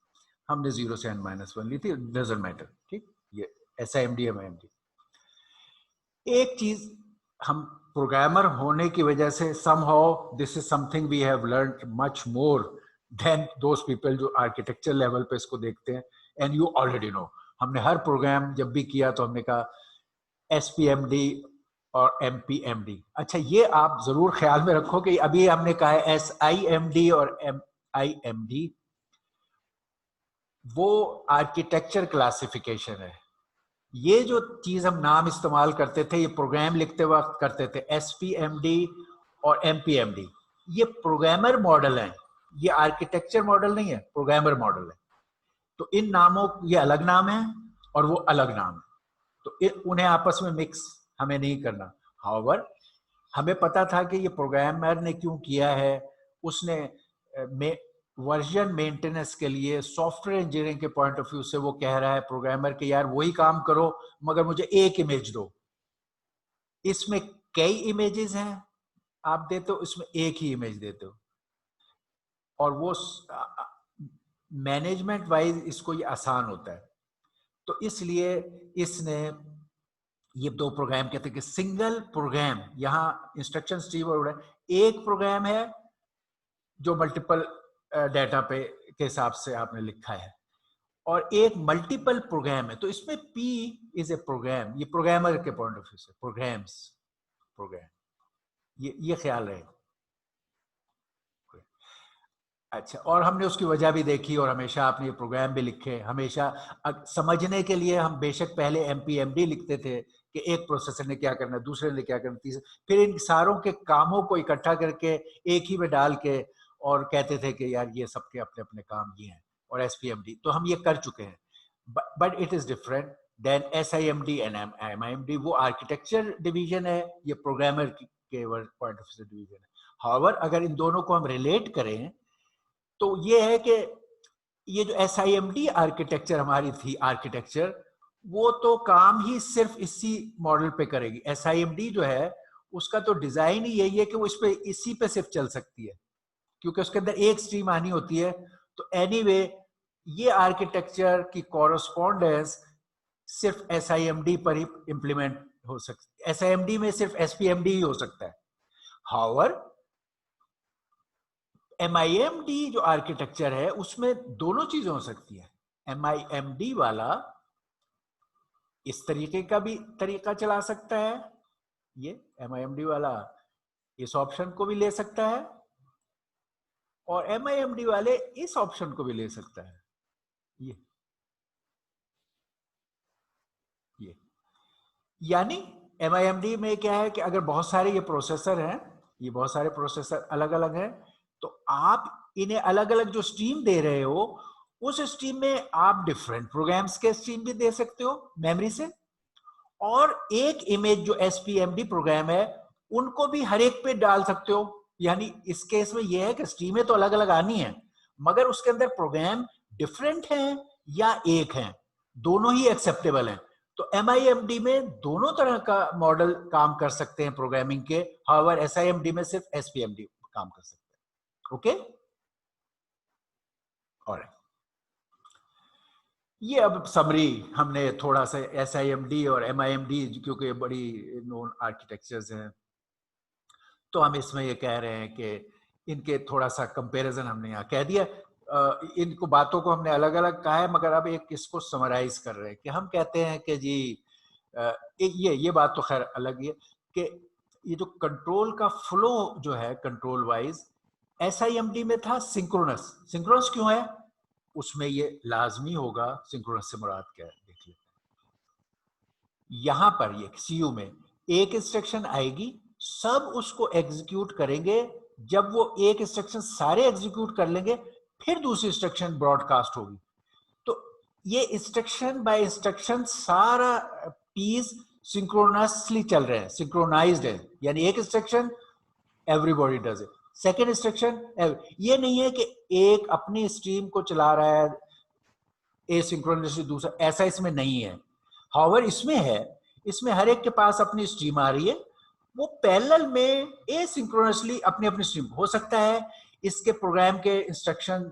हमने 0 से n-1 ली थी, डजंट मैटर। ठीक, ये SIMD MIMD। एक चीज, हम प्रोग्रामर होने की वजह से somehow this is something we have learned much more than those people जो आर्किटेक्चर लेवल पे इसको देखते हैं। and you already know, हमने हर प्रोग्राम जब भी किया तो हमने कहा SPMD और MPMD। अच्छा, ये आप जरूर ख्याल में रखो कि अभी हमने कहा है SIMD और MIMD, वो आर्किटेक्चर क्लासिफिकेशन है। ये जो चीज हम नाम इस्तेमाल करते थे, ये प्रोग्राम लिखते वक्त करते थे, SPMD और MPMD, ये प्रोग्रामर मॉडल है, ये आर्किटेक्चर मॉडल नहीं है, प्रोग्रामर मॉडल है। तो इन नामों, ये अलग नाम है और वो अलग नाम है, तो उन्हें आपस में मिक्स हमें नहीं करना। हाउएवर, हमें पता था कि ये प्रोग्रामर ने क्यों किया है, उसने वर्जन मेंटेनेंस के लिए सॉफ्टवेयर इंजीनियरिंग के पॉइंट ऑफ व्यू से वो कह रहा है प्रोग्रामर के यार वही काम करो मगर मुझे एक इमेज दो। इसमें कई इमेजेस हैं आप देते हो, इसमें एक ही इमेज देते हो, और वो मैनेजमेंट वाइज इसको ये आसान होता है। तो इसलिए इसने ये दो प्रोग्राम कहते हैं कि सिंगल प्रोग्राम, यहाँ इंस्ट्रक्शन स्ट्रीम और एक प्रोग्राम है जो मल्टीपल डेटा पे के हिसाब से आपने लिखा है, और एक मल्टीपल प्रोग्राम है। तो इसमें P इज ए प्रोग्राम, ये प्रोग्रामर के पॉइंट ऑफ व्यू से प्रोग्राम्स, प्रोग्राम, ये ख्याल रहे। अच्छा, और हमने उसकी वजह भी देखी और हमेशा आपने ये प्रोग्राम भी लिखे। हमेशा समझने के लिए हम बेशक पहले MPMD लिखते थे कि एक प्रोसेसर ने क्या करना, दूसरे ने क्या करना, तीसरे, फिर इन सारों के कामों को इकट्ठा करके एक ही में डाल के और कहते थे कि यार ये सबके अपने अपने काम ये हैं, और SPMD तो हम ये कर चुके हैं। But it is different then SIMD and MIMD। वो आर्किटेक्चर डिवीजन है, ये प्रोग्रामर के पॉइंट ऑफ व्यू से डिवीजन है। हाउएवर, अगर इन दोनों को हम रिलेट करें तो ये है कि ये जो SIMD आर्किटेक्चर हमारी थी आर्किटेक्चर, वो तो काम ही सिर्फ इसी मॉडल पे करेगी। SIMD जो है उसका तो डिजाइन ही यही है कि वो इस पे इसी पे सिर्फ चल सकती है, क्योंकि उसके अंदर एक स्ट्रीम आनी होती है। तो एनीवे ये आर्किटेक्चर की कॉरस्पॉन्डेंस सिर्फ SIMD पर ही इंप्लीमेंट हो सकती है, SIMD में सिर्फ SPMD ही हो सकता है। हाउएवर, MIMD जो आर्किटेक्चर है उसमें दोनों चीजें हो सकती है। MIMD वाला इस तरीके का भी तरीका चला सकता है, ये MIMD वाला इस ऑप्शन को भी ले सकता है, और MIMD वाले इस ऑप्शन को भी ले सकता है। ये यानी MIMD में क्या है कि अगर बहुत सारे ये प्रोसेसर हैं, ये बहुत सारे प्रोसेसर अलग अलग हैं, तो आप इन्हें अलग अलग जो स्ट्रीम दे रहे हो, उस स्ट्रीम में आप डिफरेंट प्रोग्राम्स के स्ट्रीम भी दे सकते हो मेमोरी से, और एक इमेज जो SPMD प्रोग्राम है उनको भी हर एक पे डाल सकते हो। यानी इस केस में यह है कि स्ट्रीमें तो अलग अलग आनी है, मगर उसके अंदर प्रोग्राम डिफरेंट हैं या एक हैं, दोनों ही एक्सेप्टेबल हैं। तो MIMD में दोनों तरह का मॉडल काम कर सकते हैं प्रोग्रामिंग के, हाउएवर SIMD में सिर्फ SPMD काम कर सकते हैं। Okay, alright. ये अब समरी हमने थोड़ा सा SIMD और MIMD, क्योंकि बड़ी नोन आर्किटेक्चर्स हैं, तो हम इसमें ये कह रहे हैं कि इनके थोड़ा सा कंपैरिजन हमने यहाँ कह दिया। इनको बातों को हमने अलग अलग कहा है, मगर अब एक इसको समराइज कर रहे हैं कि हम कहते हैं कि जी ये बात तो खैर अलग है कि ये जो कंट्रोल का फ्लो जो है कंट्रोल वाइज SIMD में था सिंक्रोनस। सिंक्रोनस क्यों है? उसमें ये लाजमी होगा। सिंक्रोनस से मुराद क्या है देख लेते हैं। यहां पर ये CU में एक इंस्ट्रक्शन आएगी, सब उसको एग्जीक्यूट करेंगे। जब वो एक इंस्ट्रक्शन सारे एग्जीक्यूट कर लेंगे, फिर दूसरी इंस्ट्रक्शन ब्रॉडकास्ट होगी। तो ये इंस्ट्रक्शन बाय इंस्ट्रक्शन सारा पीस सिंक्रोनसली चल रहे हैं, सिंक्रोनाइज्ड है। यानी एक instruction everybody does it, second instruction, ये नहीं है कि एक अपनी स्ट्रीम को चला रहा है एसिंक्रोनसली, दूसरा, ऐसा इसमें नहीं है। हाउएवर इसमें है, इसमें हर एक के पास अपनी स्ट्रीम आ रही है, वो पैरेलल में एसिंक्रोनसली अपनी अपनी स्ट्रीम। हो सकता है इसके प्रोग्राम के इंस्ट्रक्शन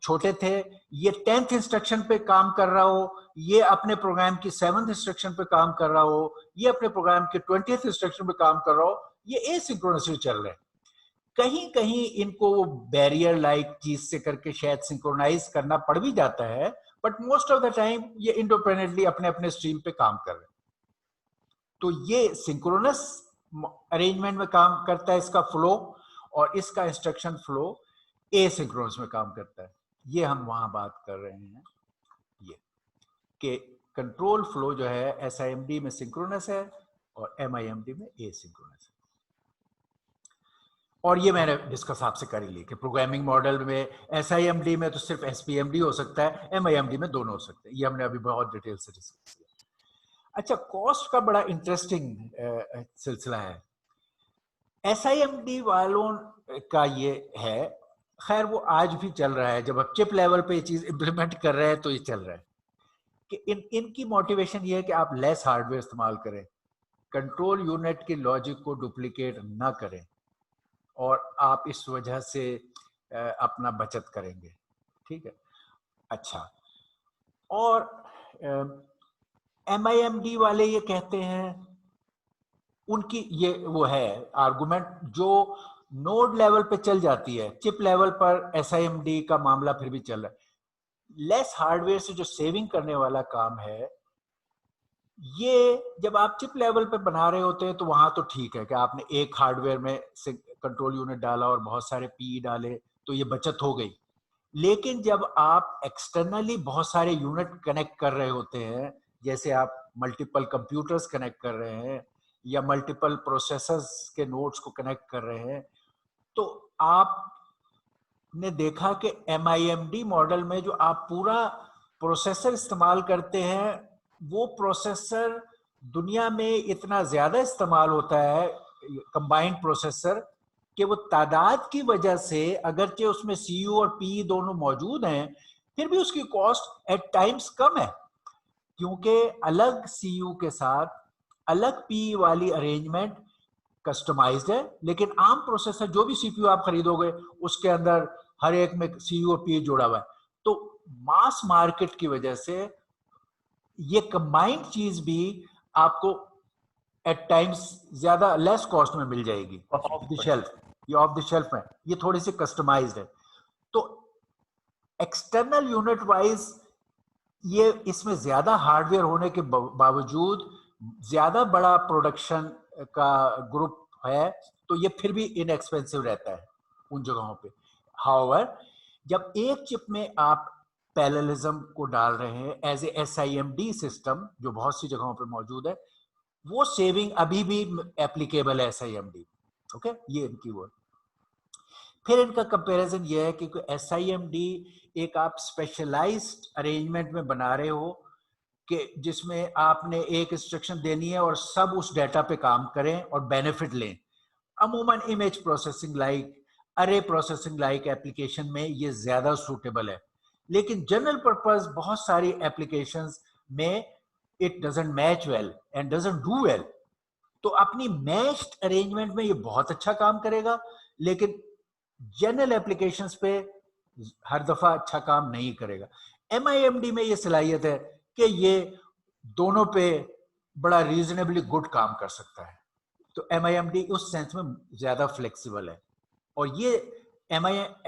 छोटे थे, ये 10th इंस्ट्रक्शन पे काम कर रहा हो, ये अपने प्रोग्राम की 7th इंस्ट्रक्शन पे काम कर रहा हो, ये अपने प्रोग्राम के 20th इंस्ट्रक्शन पे काम कर रहा हो, ये एसिंक्रोनसली चल रहे हैं। कहीं कहीं इनको वो बैरियर लाइक चीज से करके शायद सिंक्रोनाइज करना पड़ भी जाता है, but most of the time ये इंडिपेंडेंटली अपने अपने स्ट्रीम पे काम कर रहे हैं। तो ये सिंक्रोनस अरेंजमेंट में काम करता है इसका फ्लो, और इसका इंस्ट्रक्शन फ्लो एसिंक्रोनस में काम करता है। ये हम वहां बात कर रहे हैं, ये कि कंट्रोल फ्लो जो है SIMD में सिंक्रोनस है और MIMD में एसिंक्रोनस है। और ये मैंने डिस्कस आपसे कर ही ली कि प्रोग्रामिंग मॉडल में SIMD में तो सिर्फ SPMD हो सकता है, MIMD में दोनों हो सकते हैं। ये हमने अभी बहुत डिटेल से डिस्कस किया। अच्छा, कॉस्ट का बड़ा इंटरेस्टिंग सिलसिला है। SIMD वालों का ये है, खैर वो आज भी चल रहा है, जब आप चिप लेवल पे ये चीज इंप्लीमेंट कर रहे हैं तो ये चल रहा है कि इनकी मोटिवेशन ये है कि आप लेस हार्डवेयर इस्तेमाल करें, कंट्रोल यूनिट की लॉजिक को डुप्लीकेट ना करें, और आप इस वजह से अपना बचत करेंगे। ठीक है, अच्छा। और MIMD वाले ये कहते हैं, उनकी ये वो है आर्गुमेंट जो नोड लेवल पे चल जाती है, चिप लेवल पर SIMD का मामला फिर भी चल रहा है। लेस हार्डवेयर से जो सेविंग करने वाला काम है, ये जब आप चिप लेवल पे बना रहे होते हैं तो वहां तो ठीक है कि आपने एक हार्डवेयर में से कंट्रोल यूनिट डाला और बहुत सारे PE डाले, तो ये बचत हो गई। लेकिन जब आप एक्सटर्नली बहुत सारे यूनिट कनेक्ट कर रहे होते हैं, जैसे आप मल्टीपल कंप्यूटर्स कनेक्ट कर रहे हैं या मल्टीपल प्रोसेसर्स के नोड्स को कनेक्ट कर रहे हैं, तो आपने देखा कि MIMD मॉडल में जो आप पूरा प्रोसेसर इस्तेमाल करते हैं, वो प्रोसेसर दुनिया में इतना ज्यादा इस्तेमाल होता है, कंबाइंड प्रोसेसर, कि वो तादाद की वजह से अगरचे उसमें CU और PE दोनों मौजूद हैं, फिर भी उसकी कॉस्ट एट टाइम्स कम है, क्योंकि अलग CU के साथ अलग PE वाली अरेंजमेंट कस्टमाइज्ड है। लेकिन आम प्रोसेसर जो भी CPU आप खरीदोगे उसके अंदर हर एक में CU और PE जोड़ा हुआ है। तो मास मार्केट की वजह से ये कंबाइंड चीज भी आपको एट टाइम्स ज्यादा लेस कॉस्ट में मिल जाएगी। ऑफ द शेल्फ, ये ऑफ द शेल्फ है, ये थोड़ी सी कस्टमाइज्ड है। तो एक्सटर्नल यूनिट वाइज ये इसमें ज्यादा हार्डवेयर होने के बावजूद ज्यादा बड़ा प्रोडक्शन का ग्रुप है, तो ये फिर भी इनएक्सपेंसिव रहता है उन जगहों पे। हाउएवर जब एक चिप में आप पैरेललिज्म को डाल रहे हैं एज ए SIMD सिस्टम, जो बहुत सी जगहों पर मौजूद है, वो सेविंग अभी भी एप्लीकेबल है SIMD। ओके, ये इनकी वो। फिर इनका कंपैरिजन ये है कि SIMD एक आप स्पेशलाइज्ड अरेंजमेंट में बना रहे हो कि जिसमें आपने एक इंस्ट्रक्शन देनी है और सब उस डेटा पे काम करें और बेनिफिट लें। अमूमन इमेज प्रोसेसिंग लाइक, अरे प्रोसेसिंग लाइक एप्लीकेशन में ये ज्यादा सूटेबल है, लेकिन जनरल पर्पस बहुत सारी एप्लीकेशंस में it doesn't match well and doesn't do well. तो अपनी मैच्ड अरेंजमेंट में ये बहुत अच्छा काम करेगा, लेकिन जनरल एप्लीकेशंस पे हर दफा अच्छा काम नहीं करेगा। MIMD में ये सलाहियत है कि ये दोनों पे बड़ा रीजनेबली गुड काम कर सकता है। तो MIMD उस सेंस में ज्यादा फ्लेक्सिबल है, और ये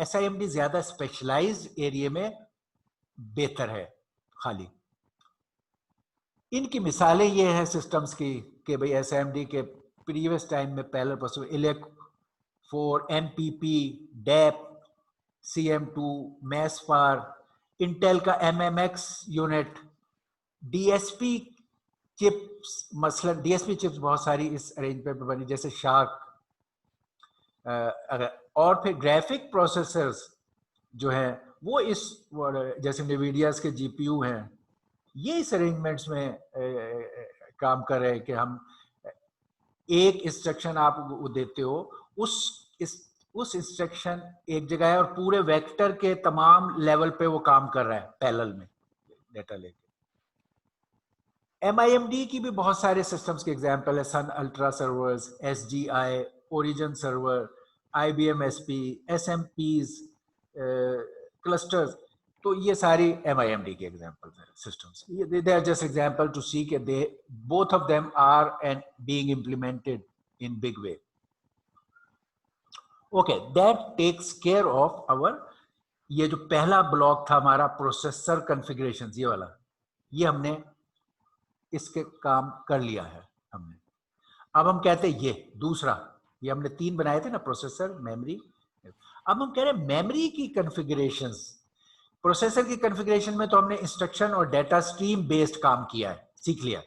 SIMD ज्यादा स्पेशलाइज्ड एरिया में बेहतर है। खाली इनकी मिसालें ये हैं सिस्टम्स की कि भाई SIMD के प्रीवियस टाइम में parallel processor ILEC4, MPP, DAP, CM2, MESFAR, Intel का MMX यूनिट, DSP चिप्स, मसलन DSP चिप्स बहुत सारी इस अरेंजमेंट पर बनी, जैसे शार्क। और फिर ग्राफिक प्रोसेसर्स जो है वो इस जैसे NVIDIA's के GPU हैं, ये इस अरेंजमेंट्स में काम कर रहे हैं कि हम एक इंस्ट्रक्शन आप देते हो, उस इंस्ट्रक्शन एक जगह है और पूरे वेक्टर के तमाम लेवल पे वो काम कर रहा है पैरेलल में डेटा लेके। MIMD की भी बहुत सारे सिस्टम्स के एग्जांपल है, Sun Ultra servers, SGI, Origin server, IBM SP, SMPs, clusters. तो ये सारी MIMD के एग्जांपल्स हैं systems. They are just example to see कि they both of them are and being implemented in big way. Okay, that takes care of our, ये जो पहला block था हमारा प्रोसेसर कॉन्फ़िगरेशन, ये वाला, ये हमने इसके काम कर लिया है हमने। अब हम कहते हैं ये दूसरा, ये हमने 3 बनाए थे ना, प्रोसेसर, मेमोरी। अब हम कह रहे हैं मेमोरी की कॉन्फ़िगरेशंस। प्रोसेसर की कॉन्फ़िगरेशन में तो हमने इंस्ट्रक्शन और डेटा स्ट्रीम बेस्ड काम किया है, सीख लिया।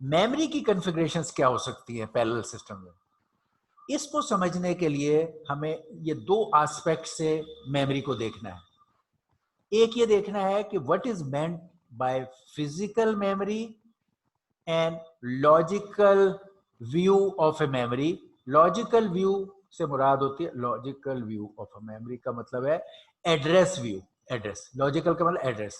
मेमोरी की कॉन्फ़िगरेशंस क्या हो सकती है पैरेलल सिस्टम में? इसको समझने के लिए हमें ये 2 एस्पेक्ट से मेमोरी को देखना है। एक ये देखना है कि what is meant by physical memory and logical view of a memory. Logical view से मुराद होती है, logical view of a memory का मतलब है एड्रेस व्यू। एड्रेस, लॉजिकल का मतलब एड्रेस,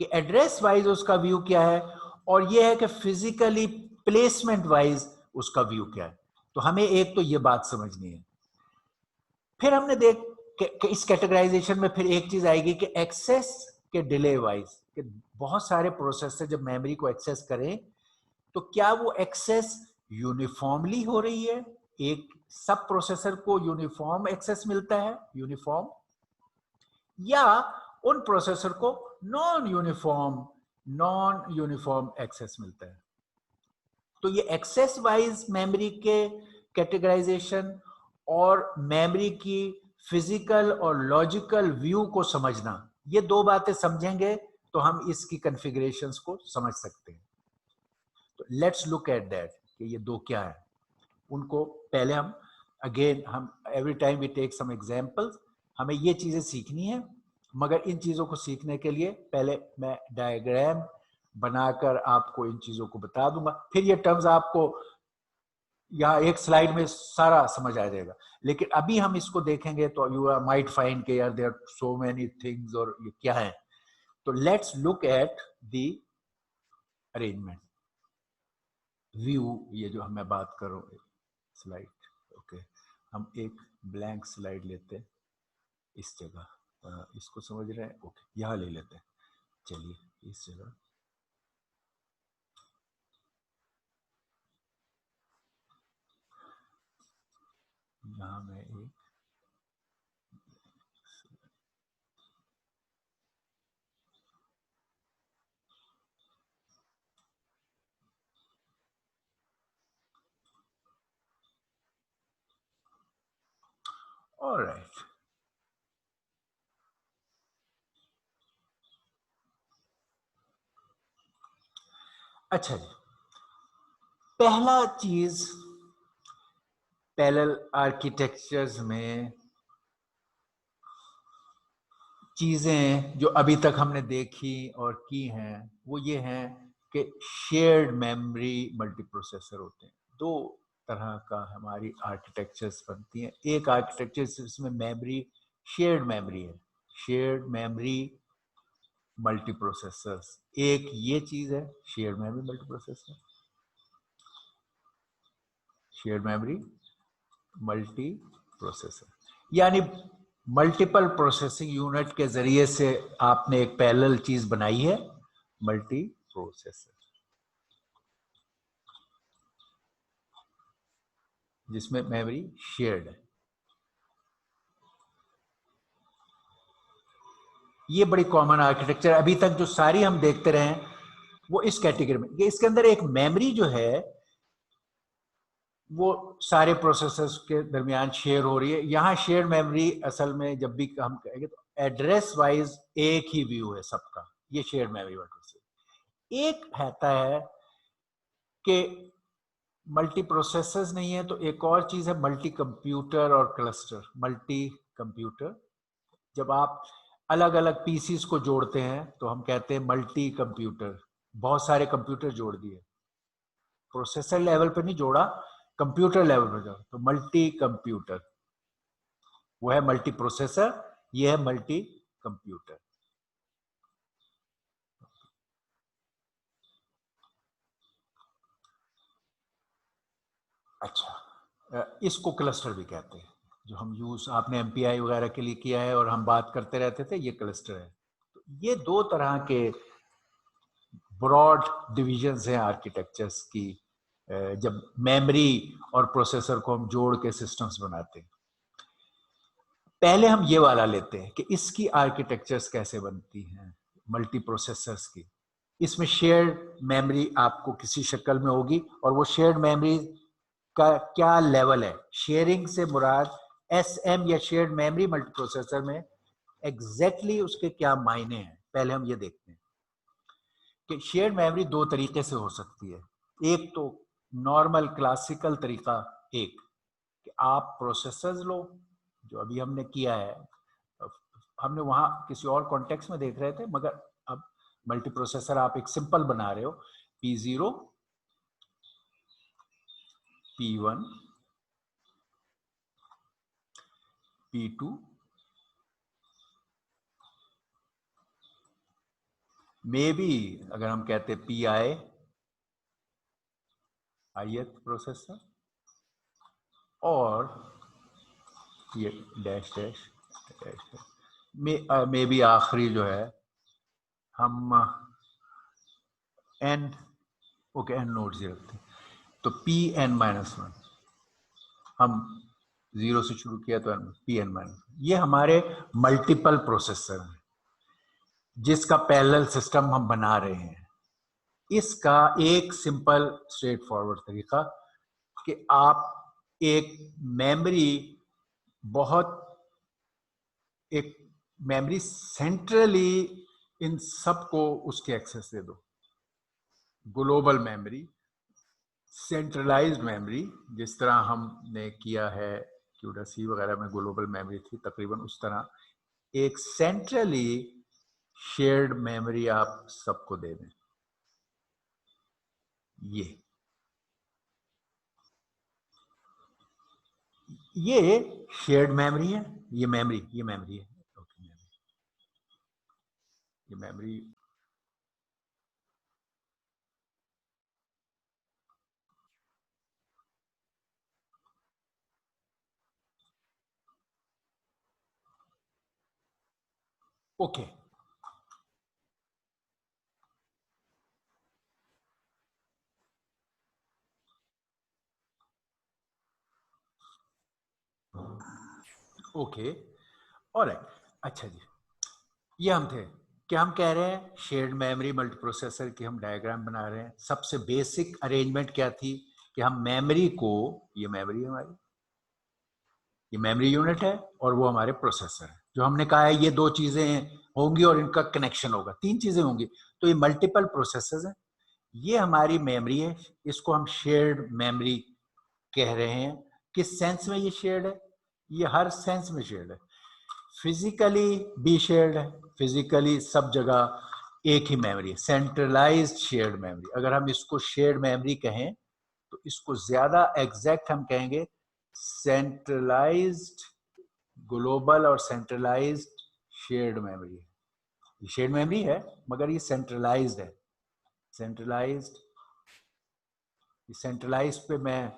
कि एड्रेस वाइज उसका व्यू क्या है, और ये है कि फिजिकली प्लेसमेंट वाइज उसका व्यू क्या है। तो हमें एक तो ये बात समझनी है। फिर हमने देख कि इस कैटेगराइजेशन में फिर एक चीज आएगी कि एक्सेस के डिले वाइज, कि बहुत सारे प्रोसेसर जब मेमोरी को एक्सेस करें तो क्या वो एक्सेस यूनिफॉर्मली हो रही है, एक सब प्रोसेसर को यूनिफॉर्म एक्सेस मिलता है, यूनिफॉर्म, या उन प्रोसेसर को नॉन यूनिफॉर्म एक्सेस मिलता है। तो ये एक्सेस वाइज मेमोरी के कैटेगराइजेशन और मेमोरी की फिजिकल और लॉजिकल व्यू को समझना, ये 2 बातें समझेंगे तो हम इसकी कॉन्फ़िगरेशंस को समझ सकते हैं। तो लेट्स लुक एट दैट कि ये 2 क्या है। उनको पहले हम every time we take some examples. हमें ये चीजें सीखनी है, मगर इन चीजों को सीखने के लिए पहले मैं डायग्राम बनाकर आपको इन चीजों को बता दूंगा, फिर ये टर्म्स आपको यहाँ एक स्लाइड में सारा समझ आ जाएगा। लेकिन अभी हम इसको देखेंगे तो यू माइट फाइंड के यार there are so many things, और ये क्या है। तो let's look at the arrangement view, ये जो मैं बात कर रहा हूँ स्लाइड। ओके, हम एक ब्लैंक स्लाइड लेते हैं इस जगह, इसको समझ रहे हैं? ओके, यहाँ ले लेते हैं। चलिए इस जगह यहाँ मैं एक ऑलराइट, अच्छा जी, पहला चीज पैरेलल आर्किटेक्चर्स में चीजें जो अभी तक हमने देखी और की हैं वो ये हैं कि शेयर्ड मेमोरी मल्टीप्रोसेसर होते हैं। दो तरह का हमारी आर्किटेक्चर्स बनती हैं। एक आर्किटेक्चर जिसमें मेमोरी शेयर्ड मेमोरी है, शेयर्ड मेमोरी मल्टीप्रोसेसर्स, एक ये चीज है shared memory multiprocessor, shared memory multi processor, यानी मल्टीपल प्रोसेसिंग यूनिट के जरिए से आपने एक पैरेलल चीज बनाई है, मल्टी प्रोसेसर, जिसमें मेमोरी शेयर्ड है। ये बड़ी कॉमन आर्किटेक्चर अभी तक जो सारी हम देखते रहे हैं वो इस कैटेगरी में। ये इसके अंदर एक मेमोरी जो है वो सारे प्रोसेसर्स के दरमियान शेयर हो रही है। यहाँ शेयर मेमोरी असल में जब भी हम कहेंगे तो एड्रेस वाइज एक ही व्यू है सबका, ये शेयर मेमोरी वर्ड। एक कहता है कि मल्टी प्रोसेसर्स नहीं है तो एक और चीज है मल्टी कंप्यूटर और क्लस्टर। मल्टी कंप्यूटर, जब आप अलग अलग पीसीस को जोड़ते हैं तो हम कहते हैं मल्टी कंप्यूटर, बहुत सारे कंप्यूटर जोड़ दिए, प्रोसेसर लेवल पर नहीं जोड़ा, कंप्यूटर लेवल पर जोड़ा, तो मल्टी कंप्यूटर। वो है मल्टी प्रोसेसर, ये है मल्टी कंप्यूटर। अच्छा, इसको क्लस्टर भी कहते हैं, जो हम यूज आपने एमपीआई वगैरह के लिए किया है और हम बात करते रहते थे, ये क्लस्टर है। तो ये दो तरह के ब्रॉड डिविजन्स हैं आर्किटेक्चर्स की, जब मेमोरी और प्रोसेसर को हम जोड़ के सिस्टम्स बनाते हैं। पहले हम ये वाला लेते हैं कि इसकी आर्किटेक्चर्स कैसे बनती हैं मल्टी प्रोसेसर्स की। इसमें शेयर्ड मेमोरी आपको किसी शक्ल में होगी, और वो शेयर्ड मेमोरी का क्या लेवल है, शेयरिंग से मुराद एसएम या शेयर्ड मेमोरी मल्टीप्रोसेसर में एग्जैक्टली उसके क्या मायने हैं। पहले हम ये देखते हैं कि शेयर्ड मेमोरी दो तरीके से हो सकती है। एक तो नॉर्मल क्लासिकल तरीका, एक कि आप प्रोसेसर्स लो, जो अभी हमने किया है, हमने वहां किसी और कॉन्टेक्स्ट में देख रहे थे, मगर अब मल्टी प्रोसेसर आप एक सिंपल बना रहे हो, P0 P1 P2 may be अगर हम कहते PI ith प्रोसेसर, और ये dash dash dash may be आखिरी जो है हम n, ओके n नोड से रखते हैं, तो Pn-1, हम 0 से शुरू किया तो Pn-1, ये हमारे मल्टीपल प्रोसेसर हैं जिसका पैरेलल सिस्टम हम बना रहे हैं। इसका एक सिंपल स्ट्रेट फॉरवर्ड तरीका कि आप एक मेमोरी, बहुत एक मेमोरी सेंट्रली इन सबको उसके एक्सेस दे दो, ग्लोबल मेमोरी, सेंट्रलाइज्ड मेमोरी, जिस तरह हमने किया है क्यूडासी वगैरह में ग्लोबल मेमोरी थी, तकरीबन उस तरह एक सेंट्रली शेयर्ड मेमोरी आप सबको दे दें। ये शेयर्ड मेमोरी है, ये मेमोरी है, ओके, ये मेमोरी ओके। ओके, ऑलराइट, अच्छा जी, ये हम थे कि हम कह रहे हैं शेयर्ड मेमोरी मल्टीप्रोसेसर की हम डायग्राम बना रहे हैं। सबसे बेसिक अरेंजमेंट क्या थी कि हम मेमोरी को, ये मेमोरी हमारी, ये मेमोरी यूनिट है और वो हमारे प्रोसेसर है। जो हमने कहा है ये दो चीजें होंगी और इनका कनेक्शन होगा, तीन चीजें होंगी। तो ये मल्टीपल प्रोसेसर्स हैं। ये हमारी मेमोरी है, इसको हम शेयर्ड मेमोरी कह रहे हैं। किस सेंस में ये शेयर्ड है? ये हर सेंस में शेयर्ड है। फिजिकली भी शेयर्ड है, फिजिकली सब जगह एक ही मेमोरी, सेंट्रलाइज्ड शेयर्ड मेमोरी। अगर हम इसको शेयर्ड मेमोरी कहें तो इसको ज्यादा एग्जैक्ट हम कहेंगे सेंट्रलाइज्ड ग्लोबल और सेंट्रलाइज्ड शेयर्ड मेमोरी। ये शेयर्ड मेमोरी है मगर ये सेंट्रलाइज्ड है। सेंट्रलाइज्ड पे मैं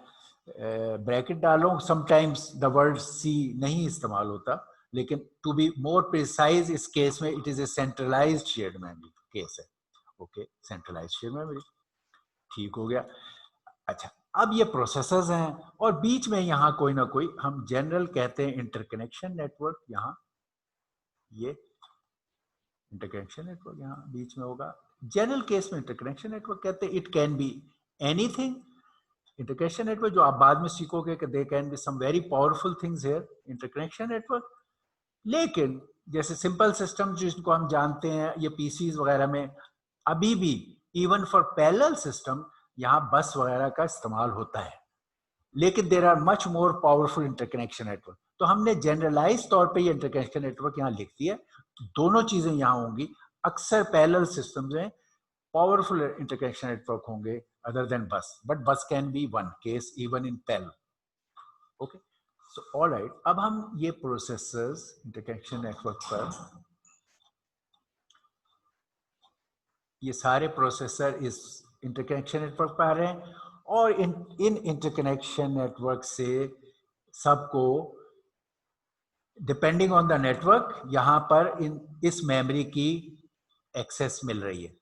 ब्रैकेट डालूं, समटाइम्स द वर्ड सी नहीं इस्तेमाल होता, लेकिन टू बी मोर प्रिसाइज इस केस में it is a centralised shared memory case है। ओके, सेंट्रलाइज्ड शेयर्ड मेमोरी, ठीक हो गया। अच्छा, अब ये प्रोसेसर्स हैं और बीच में यहाँ कोई ना कोई हम जनरल कहते हैं इंटरकनेक्शन नेटवर्क। यहाँ ये इंटरकनेक्शन नेटवर्क यहाँ बीच में होगा। जनरल केस में इंटरकनेक्शन नेटवर्क कहते हैं। It can be anything. Interconnection network जो आप बाद में सीखोगे कि they can be some very powerful things here interconnection network. लेकिन जैसे सिंपल सिस्टम जिनको हम जानते हैं ये पीसीज वगैरह में अभी भी इवन फॉर पैरेलल सिस्टम यहाँ बस वगैरह का इस्तेमाल होता है, लेकिन there are much more powerful interconnection network. तो हमने जनरलाइज तौर पे ये इंटरकनेक्शन नेटवर्क यहाँ लिख दिया। दोनों चीजें यहाँ होंगी। अक्सर पैरेलल सिस्टम्स में पावरफुल इंटरकनेक्शन नेटवर्क होंगे अदर देन बस, बट बस can be one case even in parallel. Okay, so alright, अब हम ये प्रोसेसर्स इंटरकनेक्शन नेटवर्क पर, ये सारे प्रोसेसर इस इंटरकनेक्शन नेटवर्क पर आ रहे हैं और इन इंटरकनेक्शन नेटवर्क से सबको डिपेंडिंग ऑन द नेटवर्क यहां पर इस मेमोरी की एक्सेस मिल रही है।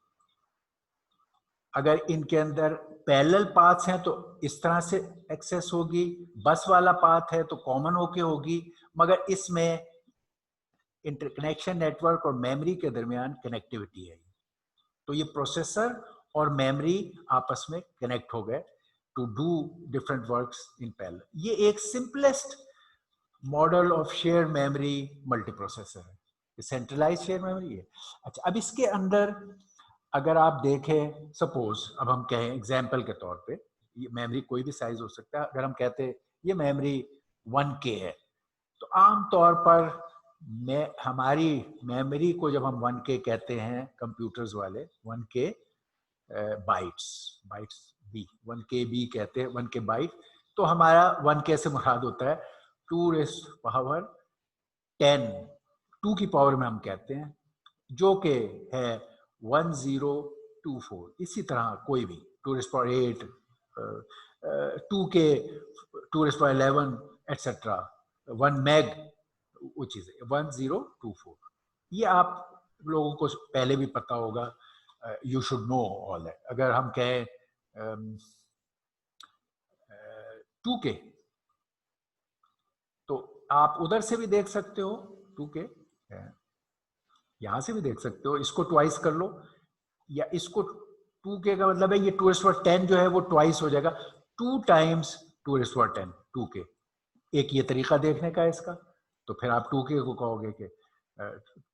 अगर इनके अंदर पैरेलल पाथ्स हैं तो इस तरह से एक्सेस होगी, बस वाला पाथ है तो कॉमन होके होगी, मगर इसमें इंटरकनेक्शन नेटवर्क और मेमोरी के दरमियान कनेक्टिविटी है। तो ये प्रोसेसर और मेमोरी आपस में कनेक्ट हो गए to do different works in parallel. ये एक simplest model of share memory multiprocessor है, सेंट्रलाइज शेयर मेमोरी है। अच्छा, अब इसके अंदर अगर आप देखें, सपोज अब हम कहें एग्जाम्पल के तौर पे, ये मेमोरी कोई भी साइज हो सकता है। अगर हम कहते हैं ये मेमोरी 1K है, तो आम तौर पर हमारी मेमोरी को जब हम 1K कहते हैं कंप्यूटर्स वाले, 1K bytes B, 1K B कहते हैं, 1K बाइट। तो हमारा 1K से मुराद होता है 2⁻10, 2 की पावर में हम कहते हैं, जो कि है 1024। इसी तरह कोई भी 2⁸8, 2K, 2⁻11 एटसेट्रा, 1 meg, वो चीज़ है 1024। ये आप लोगों को पहले भी पता होगा, you should know all that. अगर हम कहें 2K, तो आप उधर से भी देख सकते हो 2K, यहां से भी देख सकते हो, इसको ट्वाइस कर लो, या इसको 2K का मतलब है ये 2⁻10 जो है वो ट्वाइस हो जाएगा, 2 times 2⁻10 2K। एक ये तरीका देखने का है इसका। तो फिर आप 2K को कहोगे कि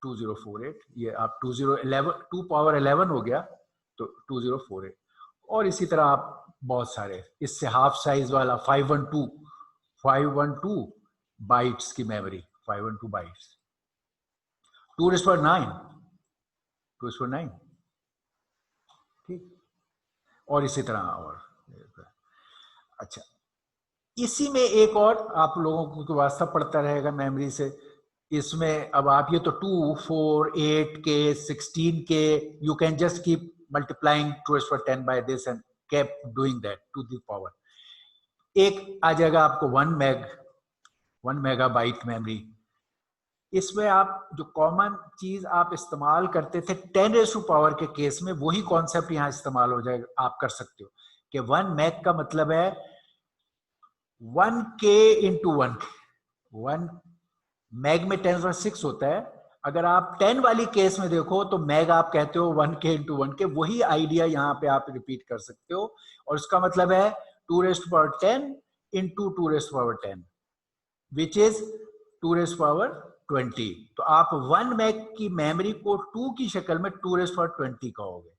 2048, ये आप 2 पावर 11 हो गया तो 2048। और इसी तरह आप बहुत सारे, इससे हाफ साइज वाला 512 बाइट्स की मेमोरी, 512 बाइट्स, 2⁻9, ठीक, और इसी तरह और। अच्छा, इसी में एक और आप लोगों को वास्ता पड़ता रहेगा मेमोरी से। इसमें अब आप ये तो 2, 4, 8K, 16K, you can just keep multiplying 2⁻10 by this and keep doing that to the power। एक आ जाएगा आपको 1 मेगाबाइट मेमोरी। इसमें आप जो कॉमन चीज आप इस्तेमाल करते थे 10⁻⁴ के केस में, वही कॉन्सेप्ट यहाँ इस्तेमाल हो जाएगा। आप कर सकते हो कि 1 meg का मतलब है 1K into 1K। 1 meg में 10⁻⁶ होता है। अगर आप 10 वाली केस में देखो तो meg आप कहते हो 1K into 1K। वही आइडिया यहाँ पे आप रिपीट कर सकते हो, और उसका मतलब है 2⁻10 into 2⁻10। Which is 2⁻20। तो आप 1 meg की मेमोरी को 2 की शक्ल में 2⁻20 कहोगे,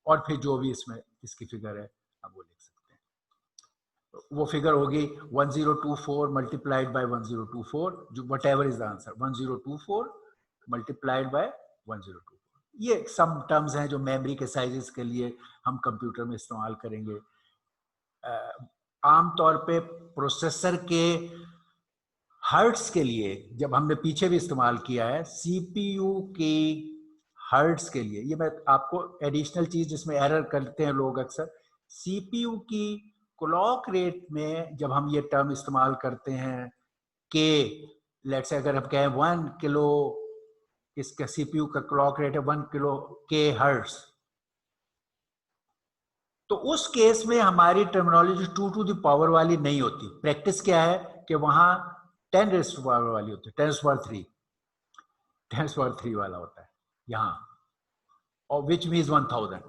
और फिर जो भी इसमें इसकी फिगर है आप वो लिख सकते हैं। वो फिगर होगी 1024 मल्टीप्लाइड बाय 1024, जो what ever is the answer, 1024 multiplied by 1024। ये सम टर्म्स हैं जो मेमोरी के साइजेस के लिए हम कंप्यूटर में इस्तेमाल करेंगे। आमतौर पे प्रोसेसर के हर्ट्स के लिए, जब हमने पीछे भी इस्तेमाल किया है, सीपीयू की हर्ट्स के लिए, ये मैं आपको एडिशनल चीज जिसमें एरर करते हैं लोग अक्सर, सीपीयू की क्लॉक रेट में जब हम ये टर्म इस्तेमाल करते हैं के, लेट्स से अगर हम कहें 1 किलो, इसका सीपीयू का क्लॉक रेट है 1 किलो के हर्ट्स, तो उस केस में हमारी टर्मिनोलॉजी 2 टू द पावर वाली नहीं होती। प्रैक्टिस क्या है कि वहां 10 रेज़ टू पावर वाली होती है, 10⁻³ वाला होता है यहाँ, और which means 1000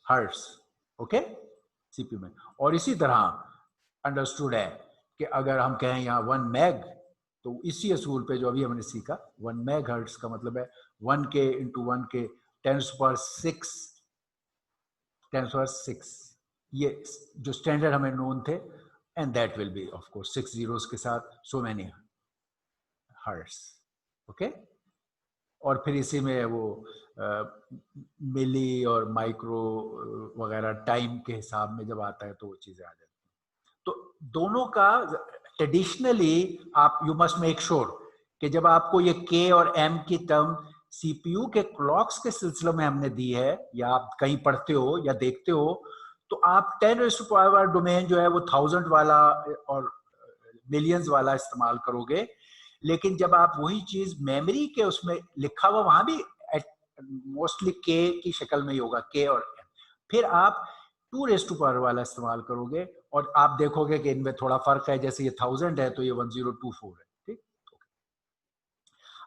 hertz, okay, CPU में। और इसी तरह अंडरस्टूड है कि अगर हम कहें यहाँ 1 meg, तो इसी असूल पे जो अभी हमने सीखा, 1 meg हर्ट्स का मतलब है 1K इंटू 1K 10⁻6, ये जो स्टैंडर्ड हमें नोन थे, and that will be of course 6 zeros के साथ सो मैनी हर्ट्स, ओके। और फिर इसी में वो मिली और माइक्रो वगैरह टाइम के हिसाब में जब आता है तो वो चीजें आ जाती हैं। तो दोनों का ट्रेडिशनली आप यू मस्ट मेक श्योर कि जब आपको ये के और एम की टर्म सीपीयू के क्लॉक्स के सिलसिले में हमने दी है, या आप कहीं पढ़ते हो या देखते हो, तो आप 10⁻⁴ डोमेन जो है वो 1000 वाला और मिलियंस वाला इस्तेमाल करोगे। लेकिन जब आप वही चीज मेमोरी के उसमें लिखा हुआ, वहां भी मोस्टली के की शक्ल में ही होगा, के और एम, फिर आप 2⁻⁴ वाला इस्तेमाल करोगे, और आप देखोगे कि इनमें थोड़ा फर्क है, जैसे ये 1000 है तो ये 1024 है, ठीक।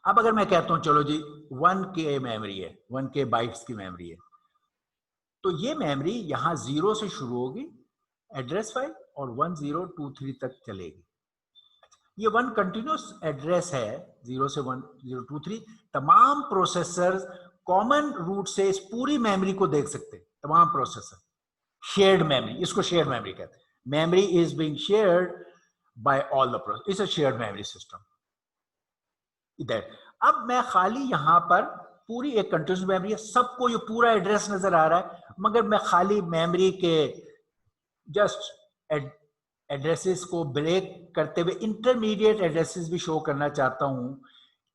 अब अगर मैं कहता हूं चलो जी 1K मेमोरी है, 1K बाइट्स की मेमोरी है, तो ये मेमोरी यहां 0 से शुरू होगी एड्रेस फाइल और 1023 तक चलेगी। ये वन कंटिन्यूस एड्रेस है 0 से 1023। तमाम प्रोसेसर कॉमन रूट से इस पूरी मेमोरी को देख सकते हैं, तमाम प्रोसेसर। शेयर्ड मेमोरी, इसको शेयर्ड मेमोरी कहते हैं। Memory is being shared by all the processor, it's a shared memory system. इधर अब मैं खाली यहां पर पूरी एक कंटिन्यूस मेमोरी है, सबको ये पूरा एड्रेस नजर आ रहा है, मगर मैं खाली मेमोरी के जस्ट एड्रेसेस को ब्रेक करते हुए इंटरमीडिएट एड्रेसेस भी शो करना चाहता हूं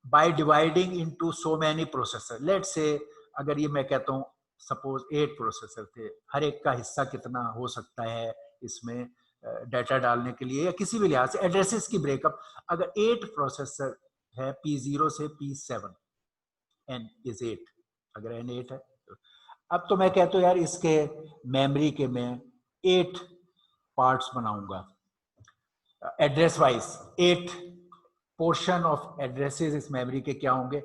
by dividing into so many processor. Let's say अगर ये मैं कहता हूं सपोज 8 प्रोसेसर थे, हर एक का हिस्सा कितना हो सकता है इसमें डाटा डालने के लिए या किसी भी लिहाज से एड्रेसेस की ब्रेकअप। अगर 8 प्रोसेसर है P0 से P7, N is 8, अगर N 8 है तो अब तो मैं कहता हूं यार इसके मेमोरी के मैं 8 पार्ट्स बनाऊंगा address wise. 8 portion of addresses इस मेमोरी के क्या होंगे।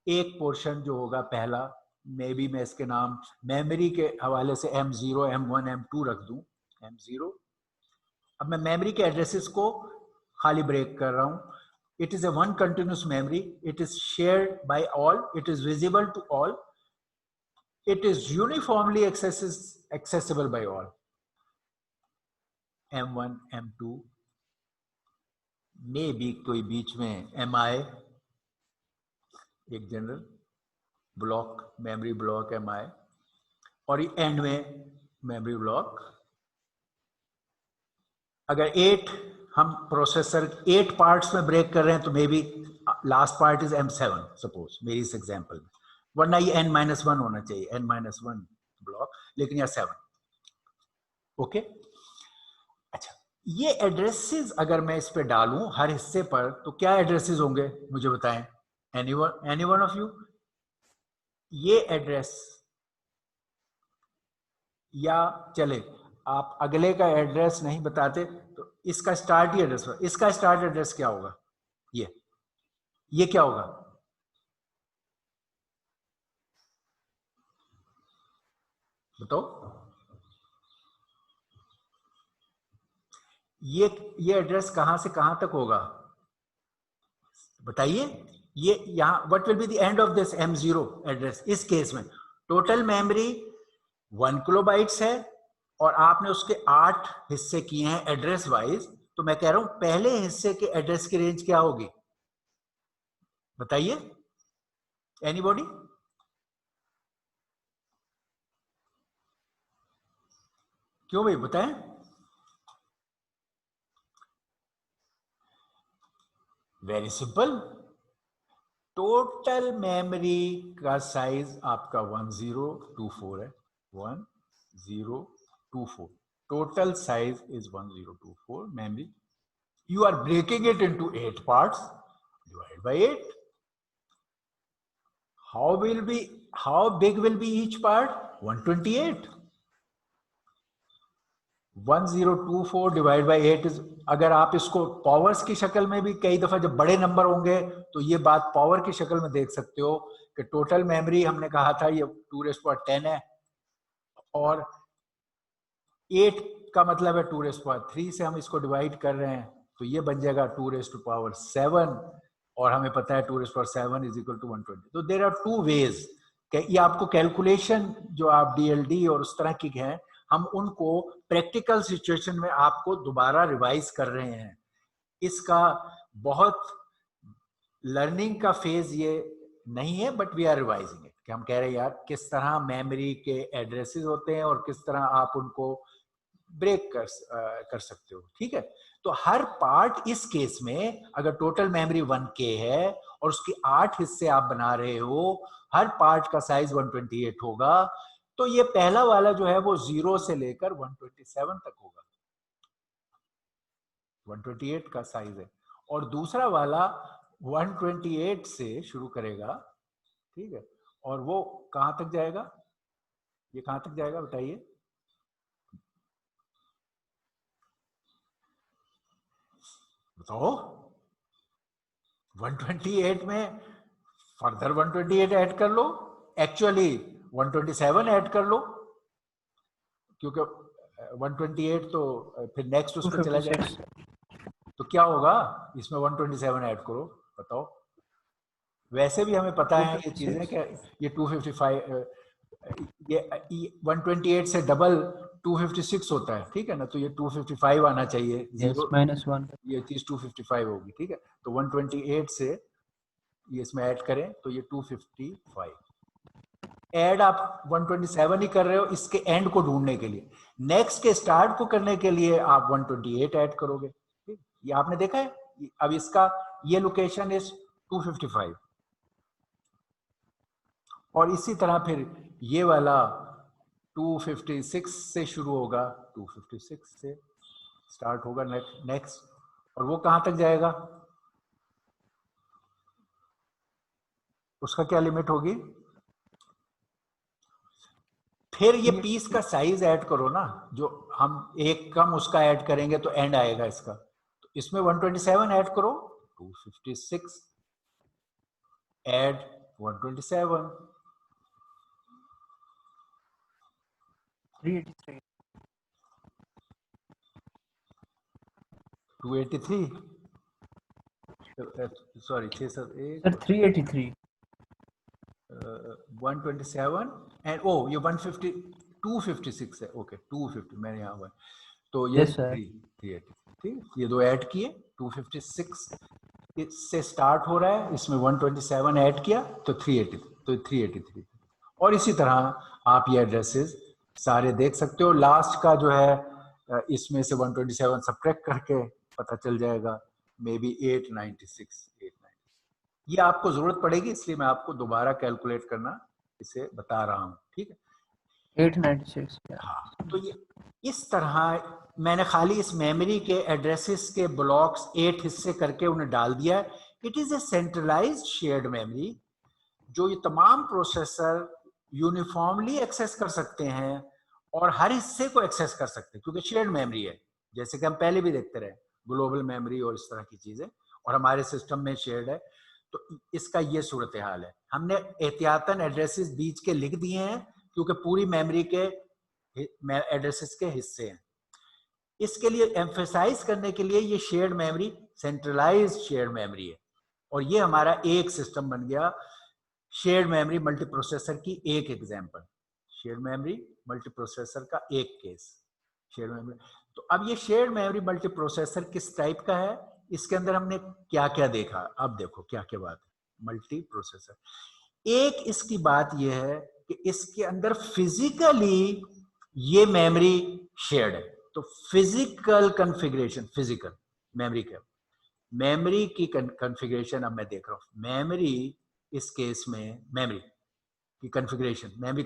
एक पोर्शन जो होगा पहला, मे बी मैं इसके नाम मेमोरी के हवाले से M0, M1, M2 रख दूं, M0। अब मैं मेमोरी के एड्रेसेस को खाली ब्रेक कर रहा हूं। It is a one continuous memory. It is shared by all. It is visible to all. It is uniformly accessible by all. M1, M2, maybe कोई बीच में MI, एक general block, memory block MI, और and में memory block. अगर 8 हम processor 8 parts में break कर रहे हैं तो may be last part is M7 suppose मेरी इस एग्जांपल में, वरना ये N-1 होना चाहिए, N-1 ब्लॉक, लेकिन यह 7, ओके। अच्छा, ये एड्रेसेस अगर मैं इस पे डालूं हर हिस्से पर तो क्या एड्रेसेस होंगे मुझे बताएं, एनी वन ऑफ यू। ये एड्रेस, या चले आप अगले का एड्रेस नहीं बताते तो इसका स्टार्ट ही एड्रेस, इसका स्टार्ट एड्रेस क्या होगा, ये क्या होगा, बताओ। ये एड्रेस कहां से कहां तक होगा बताइए? ये यहाँ what will be the end of this M0 address? इस केस में टोटल मेमोरी 1 किलोबाइट्स है और आपने उसके 8 हिस्से किए हैं एड्रेस वाइज, तो मैं कह रहा हूं पहले हिस्से के एड्रेस की रेंज क्या होगी बताइए? एनीबॉडी? क्यों भाई बताएं? वेरी सिंपल, टोटल मेमोरी का साइज आपका 1024 है, 1024, total size is 1024 memory. You are breaking it into 8 parts, divide by 8. How big will be each part? 128. 1024 divide by 8 is, अगर आप इसको पावर्स की शक्ल में भी कई दफा जब बड़े नंबर होंगे तो ये बात पावर की शक्ल में देख सकते हो कि टोटल मेमोरी हमने कहा था ये 2^10 है और 8 का मतलब है 2^3 से हम इसको डिवाइड कर रहे हैं तो ये बन जाएगा 2^7 और हमें पता है 2^7 इज इक्वल टू 120. तो देयर आर 2 वेज कि ये आपको कैलकुलेशन जो आप DLD और उस तरह की हैं हम उनको प्रैक्टिकल सिचुएशन में आपको दोबारा रिवाइज कर रहे हैं. इसका बहुत लर्निंग का फेज ये नहीं है but we are revising it कि हम कह रहे हैं यार किस तरह मेमोरी के एड्रेसेस होते हैं और किस तरह आप उनको ब्रेक कर सकते हो. ठीक है, तो हर पार्ट इस केस में अगर टोटल मेमोरी 1K है और उसके 8 हिस्से आप बना रहे हो, हर पार्ट का साइज 128 होगा. तो ये पहला वाला जो है वो 0 से लेकर 127 तक होगा, 128 का साइज है. और दूसरा वाला 128 से शुरू करेगा, ठीक है, और वो कहां तक जाएगा? ये कहां तक जाएगा बताइए? बताओ. 128 में फर्दर 128 ऐड कर लो, एक्चुअली 127 ऐड कर लो क्योंकि 128 तो फिर नेक्स्ट उस पर चला जाएगा. तो क्या होगा इसमें 127 ऐड करो, बताओ. वैसे भी हमें पता है ये चीजें कि ये 255 ये 128 से डबल 256 होता है, ठीक है ना. तो ये 255 आना चाहिए, -1 ये चीज 255 होगी. ठीक है, तो 128 से ये इसमें ऐड करें तो ये 255. ऐड आप 127 ही कर रहे हो इसके एंड को ढूंढने के लिए. नेक्स्ट के स्टार्ट को करने के लिए आप 128 ऐड करोगे. ठीक, ये आपने देखा है. अब इसका ये लोकेशन इज 255 और इसी तरह फिर ये वाला 256 से शुरू होगा, 256 से स्टार्ट होगा नेक्स्ट, और वो कहां तक जाएगा? उसका क्या लिमिट होगी? फिर ये पीस का साइज ऐड करो ना, जो हम एक कम उसका ऐड करेंगे तो एंड आएगा इसका. तो इसमें 127 ऐड करो, 256 ऐड 127, 383 283 सॉरी 6 सर 383 127 एंड ओ ये 150 256 है. ओके 250 मैंने यहाँ पर तो ये 383. ठीक, ये दो ऐड किए, 256 इससे स्टार्ट हो रहा है, इसमें 127 ऐड किया तो 383, तो 383. और इसी तरह आप ये एड्रेसेस सारे देख सकते हो. लास्ट का जो है इसमें से 127 सब्ट्रैक्ट करके पता चल जाएगा मे बी 896. ये आपको जरूरत पड़ेगी इसलिए मैं आपको दोबारा कैलकुलेट करना इसे बता रहा हूँ. ठीक है, 896. हाँ. तो ये इस तरह मैंने खाली इस मेमोरी के एड्रेसेस के ब्लॉक्स 8 हिस्से करके उन्हें डाल दिया है. It is a centralised shared memory जो ये तमाम प्रोसेसर यूनिफॉर्मली एक्सेस कर सकते हैं और हर हिस्से को एक्सेस कर सकते हैं क्योंकि शेयर्ड मेमोरी है. जैसे कि हम पहले भी देखते रहे ग्लोबल मेमोरी और इस तरह की चीजें, और हमारे सिस्टम में शेयर्ड है. तो इसका ये सूरत हाल है. हमने एहतियातन एड्रेसेस बीच के लिख दिए हैं क्योंकि पूरी मेमोरी के एड्रेसेस के हिस्से हैं. इसके लिए एम्फेसाइज करने के लिए ये shared memory centralised shared memory है, और ये हमारा एक सिस्टम बन गया शेयर्ड मेमोरी मल्टीप्रोसेसर की एक एग्जांपल, शेयर्ड मेमोरी मल्टीप्रोसेसर का एक केस शेयर्ड मेमोरी। तो अब ये शेयर्ड मेमोरी मल्टीप्रोसेसर किस टाइप का है, इसके अंदर हमने क्या क्या देखा, अब देखो क्या क्या बात है मल्टीप्रोसेसर। एक इसकी बात यह है कि इसके अंदर फिजिकली ये मेमोरी शेयर्ड है, तो फिजिकल कॉन्फ़िगरेशन, फिजिकल मेमोरी का मेमोरी की कॉन्फ़िगरेशन अब मैं देख रहा हूं, मेमोरी इस केस में मेमोरी की कॉन्फ़िगरेशन, मेमोरी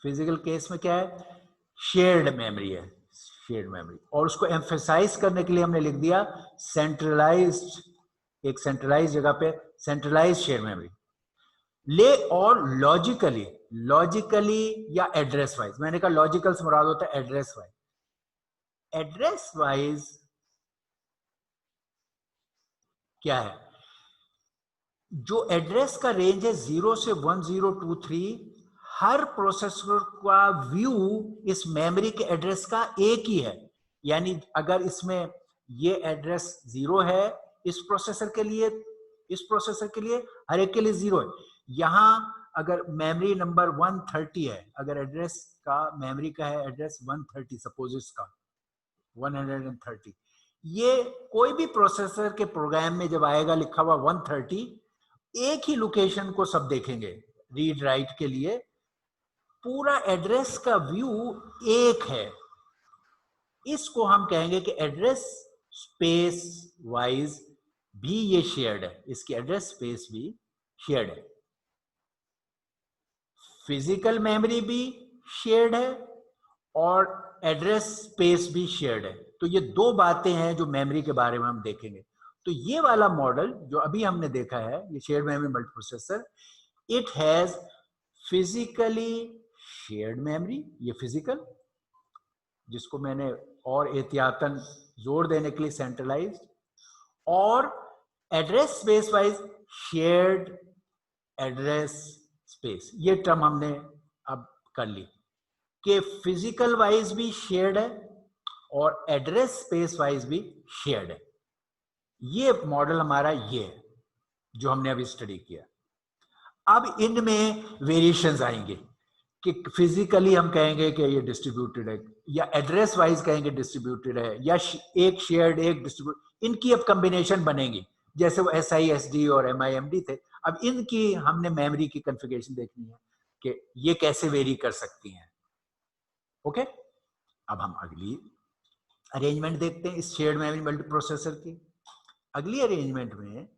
फिजिकल केस में क्या है, शेयर्ड मेमोरी है, शेयर्ड मेमोरी, और उसको एम्फेसाइज करने के लिए हमने लिख दिया सेंट्रलाइज्ड, एक सेंट्रलाइज्ड जगह पे सेंट्रलाइज्ड शेयर्ड मेमोरी ले, और लॉजिकली या एड्रेस वाइज, मैंने कहा लॉजिकल से मुराद होता है एड्रेस वाइज। एड्रेस वाइज क्या है, जो एड्रेस का रेंज है 0 से 1023, हर प्रोसेसर का व्यू इस मेमोरी के एड्रेस का एक ही है, यानी अगर इसमें ये एड्रेस 0 है इस प्रोसेसर के लिए, हर एक के लिए 0 है। यहां अगर मेमोरी नंबर 130 है, अगर एड्रेस का मेमोरी का है एड्रेस 130, सपोज इसका 130, ये कोई भी प्रोसेसर के प्रोग्राम में जब आएगा लिखा हुआ 130, एक ही लोकेशन को सब देखेंगे रीड राइट के लिए, पूरा एड्रेस का व्यू एक है। इसको हम कहेंगे कि एड्रेस स्पेस वाइज भी ये शेयर्ड है, इसकी एड्रेस स्पेस भी शेयर्ड है, फिजिकल मेमोरी भी शेयर्ड है और एड्रेस स्पेस भी शेयर्ड है। तो ये दो बातें हैं जो मेमोरी के बारे में हम देखेंगे। तो ये वाला मॉडल जो अभी हमने देखा है, ये shared memory multiprocessor, it has physically shared memory, ये फिजिकल, जिसको मैंने और एहतियातन जोर देने के लिए सेंट्रलाइज्ड, और address space wise shared address space. ये टर्म हमने अब कर ली कि फिजिकल वाइज भी शेयर्ड है और एड्रेस स्पेस वाइज भी शेयर्ड है। ये मॉडल हमारा ये है जो हमने अभी स्टडी किया। अब इनमें वेरिएशंस आएंगे कि फिजिकली हम कहेंगे कि ये डिस्ट्रीब्यूटेड है, या एड्रेस वाइज कहेंगे डिस्ट्रीब्यूटेड है, या एक शेयर्ड एक डिस्ट्रीब्यूट, इनकी अब कॉम्बिनेशन बनेगी, जैसे वो SISD और MIMD थे। अब इनकी हमने मेमोरी की कॉन्फ़िगरेशन देखनी है कि ये कैसे वेरी कर सकती हैं। ओके, अब हम अगली अरेंजमेंट देखते हैं इस शेयर्ड मेमोरी मल्टीप्रोसेसर की। अगली अरेंजमेंट में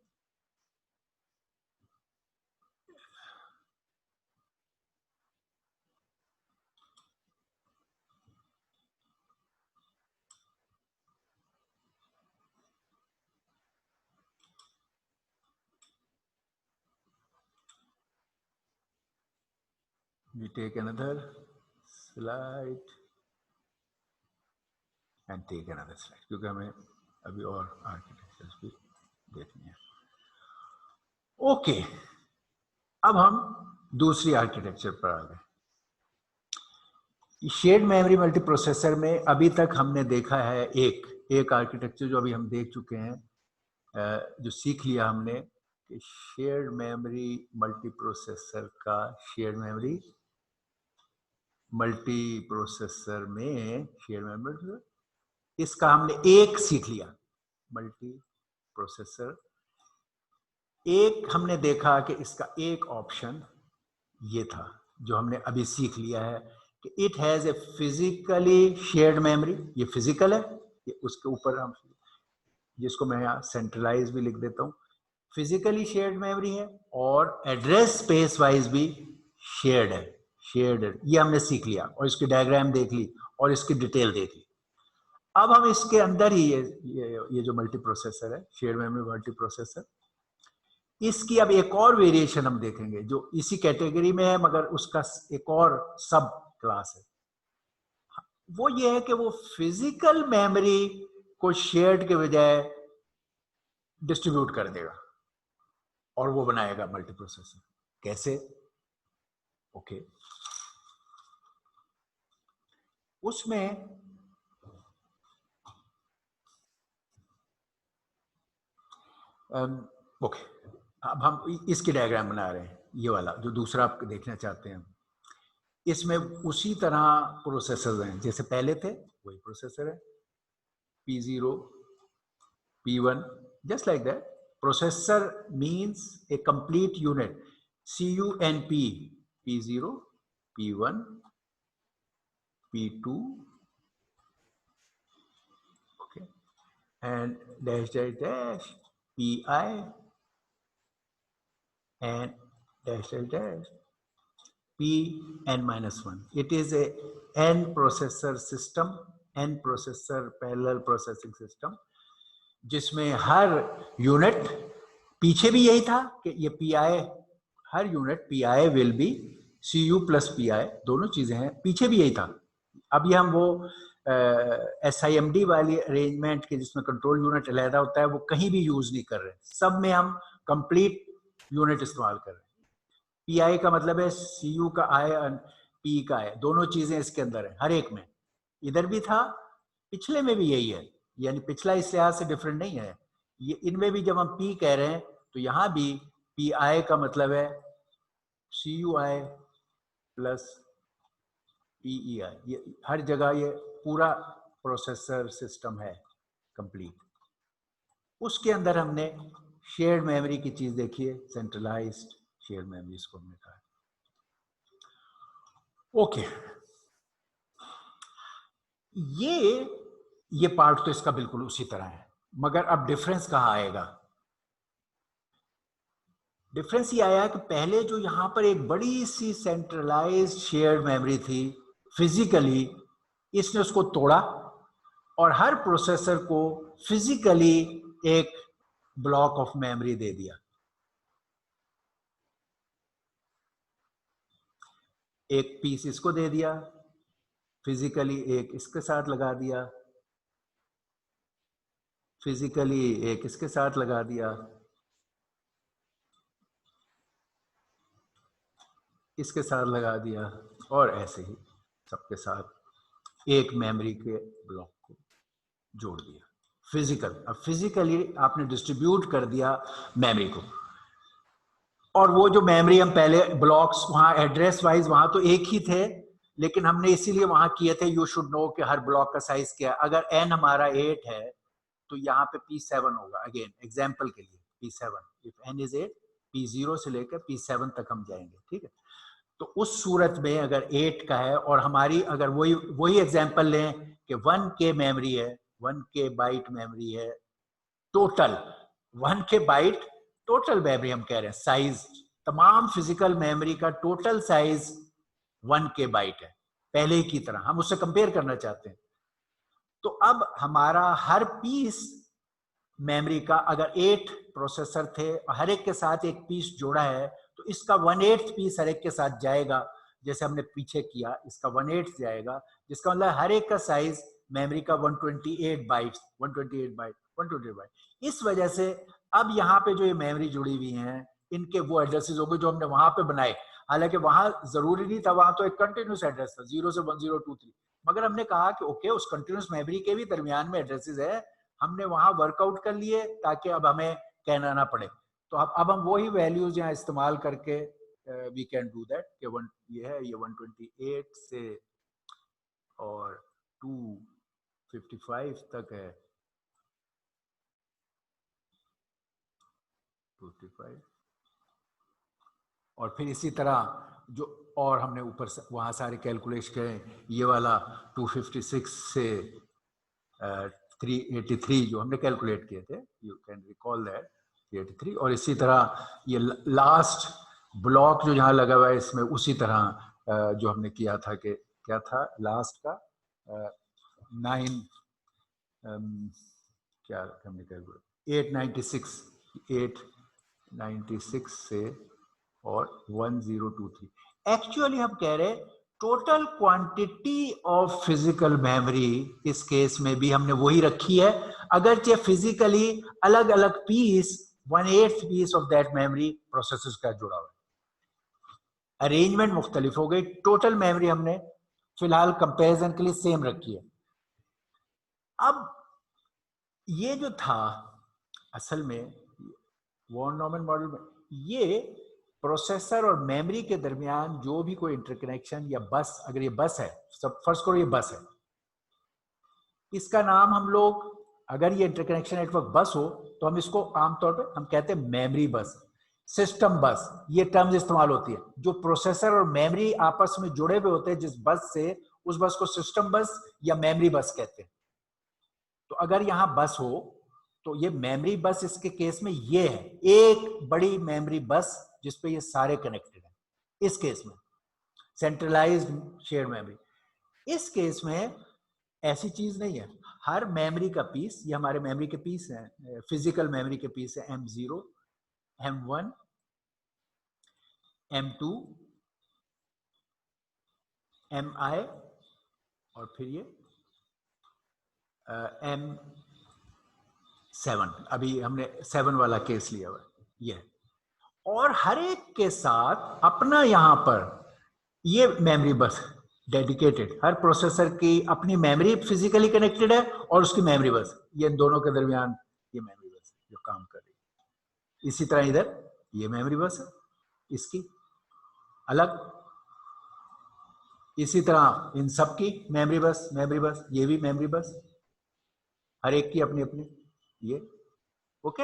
we take another slide and take another slide, क्योंकि हमें अभी और आर्किटेक्चर्स भी देखनी है। ओके, अब हम दूसरी आर्किटेक्चर पर आ गए। शेयर्ड मेमोरी मल्टीप्रोसेसर में अभी तक हमने देखा है एक आर्किटेक्चर जो अभी हम देख चुके हैं, जो सीख लिया हमने कि शेयर्ड मेमोरी मल्टीप्रोसेसर का, शेयर्ड मेमोरी मल्टीप्रोसेसर में शेयर्ड मेमोरी, इसका हमने एक सीख लिया मल्टीप्रोसेसर। एक हमने देखा कि इसका एक ऑप्शन ये था जो हमने अभी सीख लिया है कि it has a physically shared memory, ये फिजिकल है, ये उसके ऊपर हम, जिसको मैं यहाँ सेंट्रलाइज भी लिख देता हूँ, फिजिकली शेयर्ड मेमोरी है और एड्रेस स्पेस वाइज भी शेयर्ड है, ये हमने सीख लिया और इसकी डायग्राम देख ली और इसकी डिटेल देख ली। अब हम इसके अंदर ही ये जो मल्टीप्रोसेसर है, शेयर्ड मेमोरी मल्टीप्रोसेसर, इसकी अब एक और वेरिएशन हम देखेंगे जो इसी कैटेगरी में है मगर उसका एक और सब क्लास है। वो ये है कि वो फिजिकल मेमोरी को शेयर्ड के बजाय डिस्ट्रीब्यूट कर देगा और वो बनाएगा मल्टीप्रोसेसर। कैसे? ओके, उसमें ओके, अब हम इसकी डायग्राम बना रहे हैं, ये वाला जो दूसरा आप देखना चाहते हैं। इसमें उसी तरह प्रोसेसर हैं जैसे पहले थे, वही प्रोसेसर है, P0, P1, just like that. Processor means a complete unit, CUNP, P0, P1, P2, okay, and dash dash dash, PI, and dash dash dash, Pn-1. It is a n processor system, n processor parallel processing system, जिसमें हर unit, पीछे भी यही था कि ये PI, her unit PI will be CU plus PI, दोनों चीजें हैं, पीछे भी यही था। अब ये हम वो SIMD वाली अरेंजमेंट के जिसमें कंट्रोल यूनिट अलहदा होता है, वो कहीं भी यूज नहीं कर रहे, सब में हम कंप्लीट यूनिट इस्तेमाल कर रहे हैं। PI का मतलब है CU का I और P का I, दोनों चीजें इसके अंदर है, हर एक में। इधर भी था, पिछले में भी यही है, यानी पिछला इस लिहाज से डिफरेंट नहीं है। ये इनमें भी जब हम P कह रहे हैं तो यहाँ भी PI का मतलब है CUI प्लस PEI, ये हर जगह ये पूरा प्रोसेसर सिस्टम है कंप्लीट। उसके अंदर हमने शेयर्ड मेमोरी की चीज देखी है, सेंट्रलाइज्ड शेयर्ड मेमोरी इसको हमने कहा। ओके, ये पार्ट तो इसका बिल्कुल उसी तरह है, मगर अब डिफरेंस कहाँ आएगा? डिफरेंस ये आया कि पहले जो यहां पर एक बड़ी सी सेंट्रलाइज्ड शेयर्ड मेमोरी थी फिजिकली, इसने उसको तोड़ा और हर प्रोसेसर को फिजिकली एक ब्लॉक ऑफ मेमोरी दे दिया। एक पीस इसको दे दिया, फिजिकली एक इसके साथ लगा दिया, फिजिकली एक इसके साथ लगा दिया, इसके साथ लगा दिया, और ऐसे ही सबके साथ एक मेमोरी के ब्लॉक को जोड़ दिया फिजिकल। अब फिजिकली आपने डिस्ट्रीब्यूट कर दिया मेमोरी को, और वो जो मेमोरी हम पहले ब्लॉक्स वहां एड्रेस वाइज वहां तो एक ही थे, लेकिन हमने इसीलिए वहां किए थे, यू शुड नो कि हर ब्लॉक का साइज क्या है। अगर n हमारा 8 है तो यहाँ पे P7 होगा, अगेन एग्जाम्पल के लिए P7, if n is 8, P0 से लेकर P7 तक हम जाएंगे, ठीक है। तो उस सूरत में अगर 8 का है और हमारी अगर वही एग्जाम्पल लें कि 1K मेमोरी है, 1K बाइट मेमोरी है total, 1K byte total memory हम कह रहे हैं, साइज तमाम फिजिकल मेमोरी का टोटल साइज 1K बाइट है, पहले की तरह हम उससे कंपेयर करना चाहते हैं। तो अब हमारा हर पीस मेमोरी का अगर 8 प्रोसेसर थे और हर एक के साथ एक पीस जोड़ा है, तो इसका 1/8 पीस हर एक के साथ जाएगा, जैसे हमने पीछे किया, इसका 1/8 जाएगा, जिसका मतलब हर एक का साइज मेमोरी का 128 बाइट्स, 128 बाइट। इस वजह से अब यहाँ पे जो ये मेमोरी जुड़ी हुई हैं, इनके वो एड्रेसेस हो गए जो हमने वहां पे बनाए। हालांकि वहां जरूरी नहीं था, वहां तो एक कंटिन्यूस एड्रेस था 0 से 1023, मगर हमने कहा कि ओके उस कंटिन्यूस मेमोरी के भी दरमियान में एड्रेसेस है, हमने वहां वर्कआउट कर लिए ताकि अब हमें कहना ना पड़े। तो अब हम वही वैल्यूज यहाँ इस्तेमाल करके वी कैन डू दैट कि ये है, ये 128 से और 255 तक है, 255, और फिर इसी तरह जो और हमने ऊपर वहाँ सारे कैलकुलेशन करें, ये वाला 256 से 383 जो हमने कैलकुलेट किए थे, यू कैन रिकॉल दैट 383, और इसी तरह ये लास्ट ब्लॉक जो यहाँ लगा हुआ है इसमें उसी तरह जो हमने किया था कि क्या था लास्ट का 9 क्या हमने कैलकुलेट 896 से और 1023। एक्चुअली हम कह रहे total quantity of physical memory इस केस में भी हमने वही रखी है, अगरचे फिजिकली अलग अलग piece 1/8 piece of that memory processor का जुड़ा हुआ है, अरेंजमेंट मुख्तलिफ हो गई। टोटल मेमोरी हमने फिलहाल कंपैरिजन के लिए सेम रखिए। अब ये जो था असल में वॉन नॉर्मन मॉडल में, ये प्रोसेसर और मेमोरी के दरमियान जो भी कोई इंटरकनेक्शन या बस, अगर ये बस है, सब फर्ज करो ये बस है, इसका नाम हम लोग, अगर ये इंटरकनेक्शन नेटवर्क बस हो तो हम इसको आमतौर पे हम कहते हैं मेमोरी बस, सिस्टम बस, ये टर्म्स इस्तेमाल होती है। जो प्रोसेसर और मेमोरी आपस में जुड़े हुए होते हैं जिस बस से, उस बस को सिस्टम बस या मेमोरी बस कहते हैं। तो अगर यहां बस हो तो ये मेमोरी बस इसके केस में ये है, एक बड़ी मेमोरी बस जिसपे ये सारे कनेक्टेड है। इस केस में सेंट्रलाइज्ड शेयर मेमोरी। इस केस में ऐसी चीज नहीं है, हर मेमोरी का पीस, ये हमारे मेमोरी के पीस हैं, फिजिकल मेमोरी के पीस है, M0, M1, M2, MI और फिर ये M7। अभी हमने 7 वाला केस लिया हुआ ये, और हर एक के साथ अपना यहां पर ये मेमोरी बस डेडिकेटेड, हर प्रोसेसर की अपनी मेमोरी फिजिकली कनेक्टेड है और उसकी मेमोरी बस, ये इन दोनों के दरमियान ये मेमोरी बस जो काम कर रही है। इसी तरह इधर ये मेमोरी बस है, इसकी अलग, इसी तरह इन सब की मेमोरी बस, ये भी मेमोरी बस, हर एक की अपनी अपनी ये। ओके,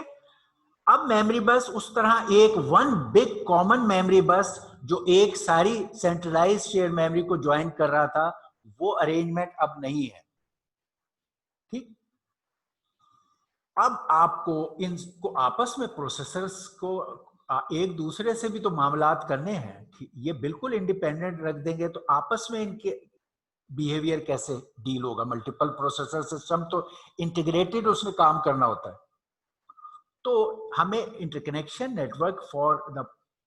अब मेमोरी बस उस तरह एक वन बिग कॉमन मेमोरी बस जो एक सारी सेंट्रलाइज शेयर मेमोरी को ज्वाइन कर रहा था, वो अरेंजमेंट अब नहीं है। ठीक, अब आपको इनको आपस में प्रोसेसर्स को एक दूसरे से भी तो मामलात करने हैं, ये बिल्कुल इंडिपेंडेंट रख देंगे तो आपस में इनके बिहेवियर कैसे डील होगा? मल्टीपल प्रोसेसर सिस्टम तो इंटीग्रेटेड उसमें काम करना होता है, तो हमें interconnection network for the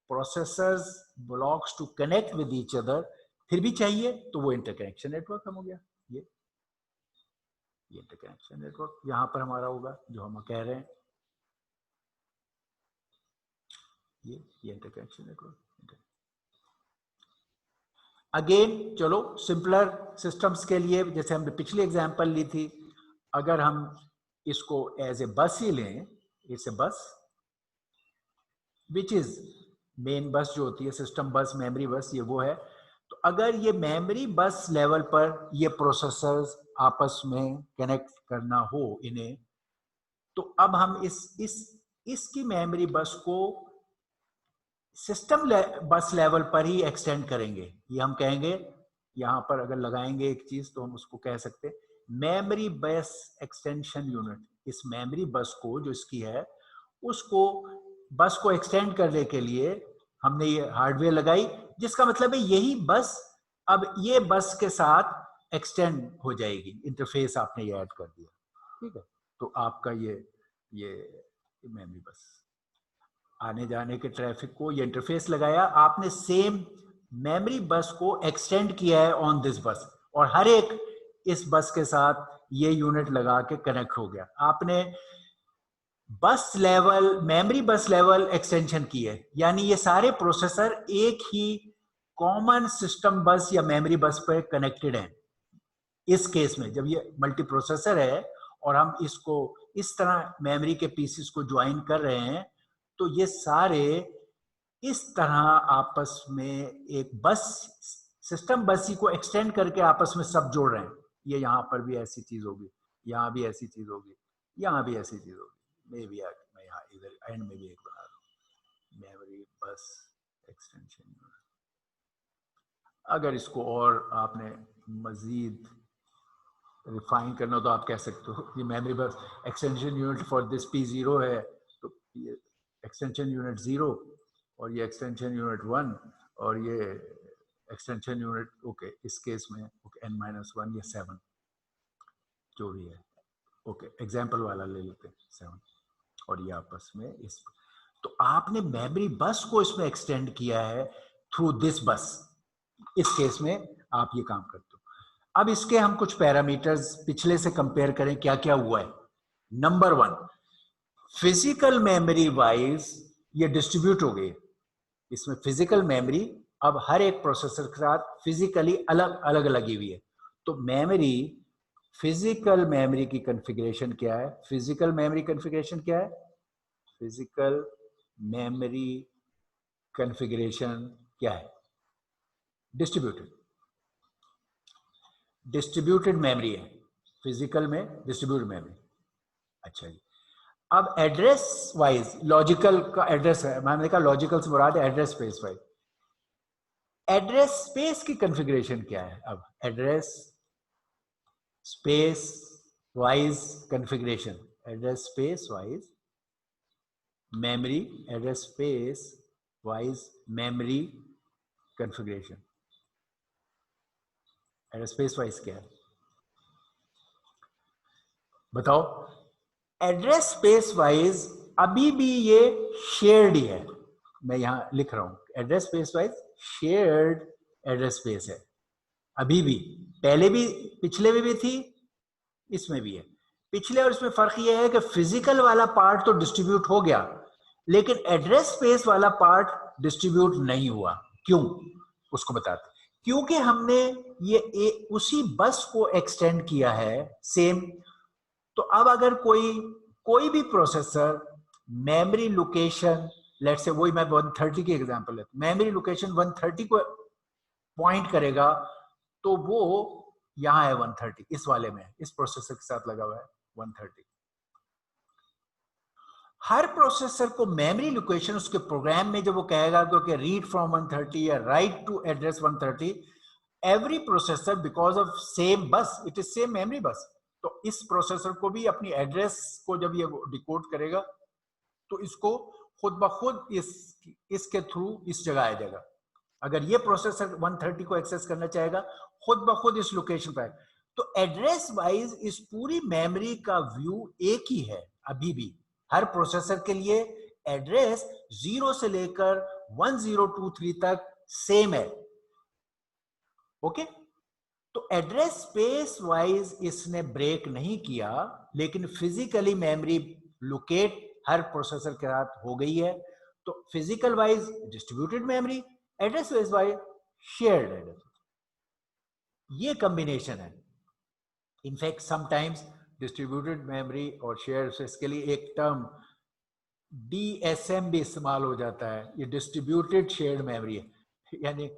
processors blocks to connect with each other फिर भी चाहिए, तो वो इंटरकनेक्शन नेटवर्क हम हो गया। ये इंटरकनेक्शन नेटवर्क यहां पर हमारा होगा जो हम कह रहे हैं, ये इंटरकनेक्शन नेटवर्क। अगेन चलो सिंपलर सिस्टम्स के लिए, जैसे हमने पिछली एग्जांपल ली थी, अगर हम इसको एज ए बस ही लें, इट्स ए बस विच इज मेन बस जो होती है, सिस्टम बस, मेमोरी बस, ये वो है। तो अगर ये मेमोरी बस लेवल पर ये प्रोसेसर्स आपस में कनेक्ट करना हो इन्हें, तो अब हम इसकी मेमोरी बस को सिस्टम बस लेवल पर ही एक्सटेंड करेंगे। ये हम कहेंगे, यहां पर अगर लगाएंगे एक चीज तो हम उसको कह सकते हैं मेमोरी बस एक्सटेंशन यूनिट। इस मेमोरी बस को जो इसकी है, उसको बस को एक्सटेंड करने के लिए हमने ये हार्डवेयर लगाई, जिसका मतलब है यही बस अब ये बस के साथ एक्सटेंड हो जाएगी। इंटरफेस आपने ये ऐड कर दिया, ठीक है। तो आपका ये मेमोरी बस, आने जाने के ट्रैफिक को ये इंटरफेस लगाया आपने, सेम मेमोरी बस को एक्सटेंड किया है ऑन दिस बस, और हर एक इस बस के साथ ये यूनिट लगा के कनेक्ट हो गया। आपने बस लेवल, मेमोरी बस लेवल एक्सटेंशन की है, यानी ये सारे प्रोसेसर एक ही कॉमन सिस्टम बस या मेमोरी बस पर कनेक्टेड हैं। इस केस में जब ये मल्टी प्रोसेसर है और हम इसको इस तरह मेमोरी के पीसेस को ज्वाइन कर रहे हैं, तो ये सारे इस तरह आपस में एक बस, सिस्टम बस ही को एक्सटेंड करके आपस में सब जोड़ रहे हैं। ये यहाँ पर भी ऐसी चीज होगी, यहाँ भी ऐसी चीज होगी, यहाँ भी ऐसी चीज होगी। मैं यहाँ इधर एंड में भी एक बना दूँ, मेमोरी बस एक्सटेंशन। अगर इसको और आपने मजीद रिफाइन करना हो तो आप कह सकते हो ये मेमोरी बस extension unit for this P0 है, तो ये एक्सटेंशन यूनिट 0 और ये एक्सटेंशन यूनिट 1 और ये एक्सटेंशन यूनिट, ओके, इस केस में ओके n-1 या 7 जो भी है, ओके, एग्जाम्पल वाला ले लेते हैं 7, और ये आपस में इस, तो आपने मेमोरी बस को इसमें एक्सटेंड किया है थ्रू दिस बस। इस केस में आप ये काम करते हो। अब इसके हम कुछ पैरामीटर्स पिछले से कंपेयर करें, क्या क्या हुआ है। नंबर 1, फिजिकल मेमोरी वाइज ये डिस्ट्रीब्यूट हो गई। इसमें फिजिकल मेमोरी अब हर एक प्रोसेसर के साथ फिजिकली अलग अलग लगी हुई है। तो मेमोरी, फिजिकल मेमोरी की कॉन्फ़िगरेशन क्या है? फिजिकल मेमोरी कॉन्फ़िगरेशन क्या है? फिजिकल मेमोरी कॉन्फ़िगरेशन क्या है? डिस्ट्रीब्यूटेड मेमोरी है। फिजिकल में डिस्ट्रीब्यूटेड मेमोरी। अच्छा जी, अब एड्रेस वाइज लॉजिकल का एड्रेस है, मैंने कहा लॉजिकल से मुराद है address space wise. Address space की कॉन्फ़िगरेशन क्या है? अब address space wise configuration, address space wise memory, address space wise memory configuration, address space wise क्या है बताओ? एड्रेस स्पेस वाइज अभी भी ये शेयर्ड ही है, मैं यहां लिख रहा हूं address space wise shared address space है अभी भी। पहले भी, पिछले में भी थी, इसमें भी है। पिछले और इसमें फर्क ये है कि फिजिकल वाला पार्ट तो डिस्ट्रीब्यूट हो गया, लेकिन एड्रेस स्पेस वाला पार्ट डिस्ट्रीब्यूट नहीं हुआ। क्यों? उसको बताते। क्योंकि हमने ये उसी बस को एक्सटेंड किया है सेम। तो अब अगर कोई भी processor memory location, let's say वही मैं 130 की एग्जांपल है, मेमोरी लोकेशन 130 को पॉइंट करेगा तो वो यहां है 130, इस वाले में, इस प्रोसेसर के साथ लगा हुआ है 130। हर प्रोसेसर को मेमोरी लोकेशन उसके प्रोग्राम में जब वो कहेगा कि रीड फ्रॉम 130 या write to address 130, every processor because of same bus, it is same memory bus, तो इस प्रोसेसर को भी अपनी एड्रेस को जब ये डिकोड करेगा तो इसको खुद ब खुद इसके थ्रू इस जगह आ जाएगा। अगर ये प्रोसेसर 130 को एक्सेस करना चाहेगा खुद ब खुद इस लोकेशन पर, तो एड्रेस वाइज इस पूरी मेमोरी का व्यू एक ही है अभी भी। हर प्रोसेसर के लिए एड्रेस 0 से लेकर 1023 तक सेम है। ओके, तो एड्रेस स्पेस वाइज इसने ब्रेक नहीं किया, लेकिन फिजिकली मेमोरी लोकेट हर प्रोसेसर के साथ हो गई है। तो physical wise distributed memory, address space wise shared address, ये कॉम्बिनेशन है। इनफैक्ट समटाइम्स डिस्ट्रीब्यूटेड मेमोरी और शेयर्ड स्पेस के लिए एक टर्म DSM भी इस्तेमाल हो जाता है। ये डिस्ट्रीब्यूटेड शेयर्ड मेमोरी है, यानी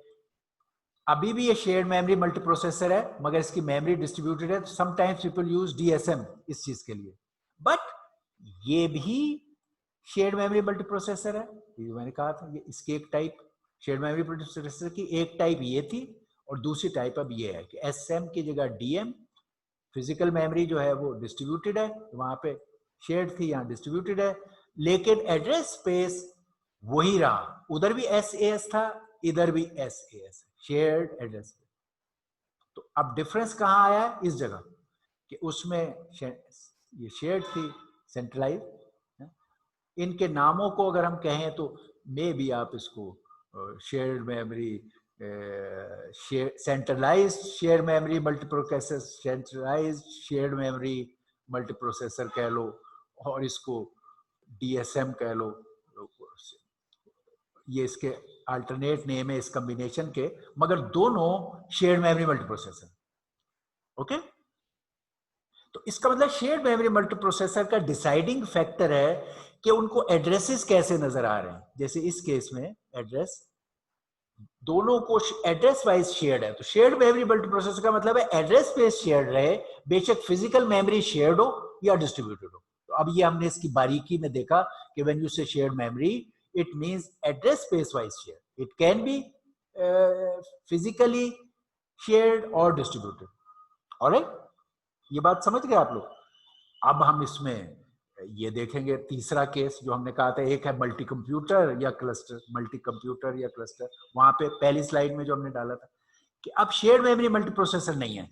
अभी भी ये शेयर्ड मेमोरी मल्टी प्रोसेसर है मगर इसकी मेमोरी डिस्ट्रीब्यूटेड है। समटाइम्स पीपल यूज DSM इस चीज के लिए, बट ये भी शेयर्ड मेमोरी मल्टी प्रोसेसर है। ये मैंने कहा था, ये इसकी एक type, shared memory multi processor की एक टाइप ये थी और दूसरी टाइप अब ये है कि SM की जगह DM। फिजिकल मेमोरी जो है वो डिस्ट्रीब्यूटेड है, वहां पे शेयर्ड थी, यहाँ डिस्ट्रीब्यूटेड है, लेकिन एड्रेस स्पेस वही रहा। उधर भी SAS था, इधर भी SAS, शेयर्ड एड्रेस। तो अब डिफरेंस कहाँ आया है? इस जगह कि उसमें ये शेयर्ड थी, सेंट्रलाइज। इनके नामों को अगर हम कहें तो मे भी आप इसको shared memory, centralize share memory multiprocessor, centralize shared memory multiprocessor कह लो, और इसको DSM कह लो। ये इसके अल्टरनेट नेम है इस कॉम्बिनेशन के, मगर दोनों शेयर्ड मेमोरी मल्टीप्रोसेसर। ओके, तो इसका मतलब शेयर्ड मेमोरी मल्टीप्रोसेसर का डिसाइडिंग फैक्टर है कि उनको एड्रेसेस कैसे नजर आ रहे हैं। जैसे इस केस में एड्रेस दोनों को एड्रेस वाइज शेयर्ड है, तो शेयर्ड मेमोरी मल्टीप्रोसेसर का मतलब है एड्रेस स्पेस शेयर्ड रहे, बेशक फिजिकल मेमोरी शेयर्ड हो या डिस्ट्रीब्यूटेड हो। तो अब ये हमने इसकी बारीकी में देखा कि व्हेन यू से shared memory it means address space wise share, it can be physically shared और डिस्ट्रीब्यूटेड। ऑलराइट, ये बात समझ गए आप लोग? अब हम इसमें ये देखेंगे तीसरा केस जो हमने कहा था, एक है मल्टी कंप्यूटर या क्लस्टर, मल्टी कंप्यूटर या क्लस्टर। वहां पे पहली स्लाइड में जो हमने डाला था कि अब शेयर्ड मेमोरी मल्टी प्रोसेसर नहीं है,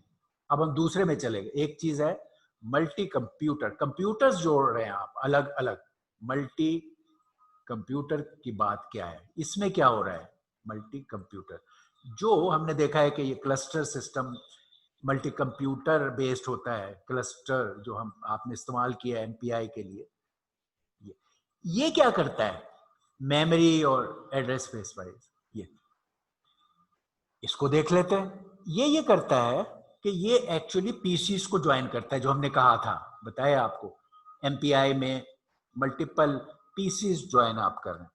अब हम दूसरे में चलेंगे। एक चीज है मल्टी कंप्यूटर, कंप्यूटर्स जोड़ रहे हैं आप अलग अलग। मल्टी कंप्यूटर की बात क्या है, इसमें क्या हो रहा है? मल्टी कंप्यूटर जो हमने देखा है कि ये cluster system multi computer based होता है, क्लस्टर जो हम आपने इस्तेमाल किया है MPI के लिए। ये क्या करता है? मेमोरी और एड्रेस स्पेस वाइज इसको देख लेते हैं। ये करता है कि ये एक्चुअली पीसीस को ज्वाइन करता है, जो हमने कहा था, बताया आपको एमपीआई में मल्टीपल पीसीस ज्वाइन आप कर रहे हैं।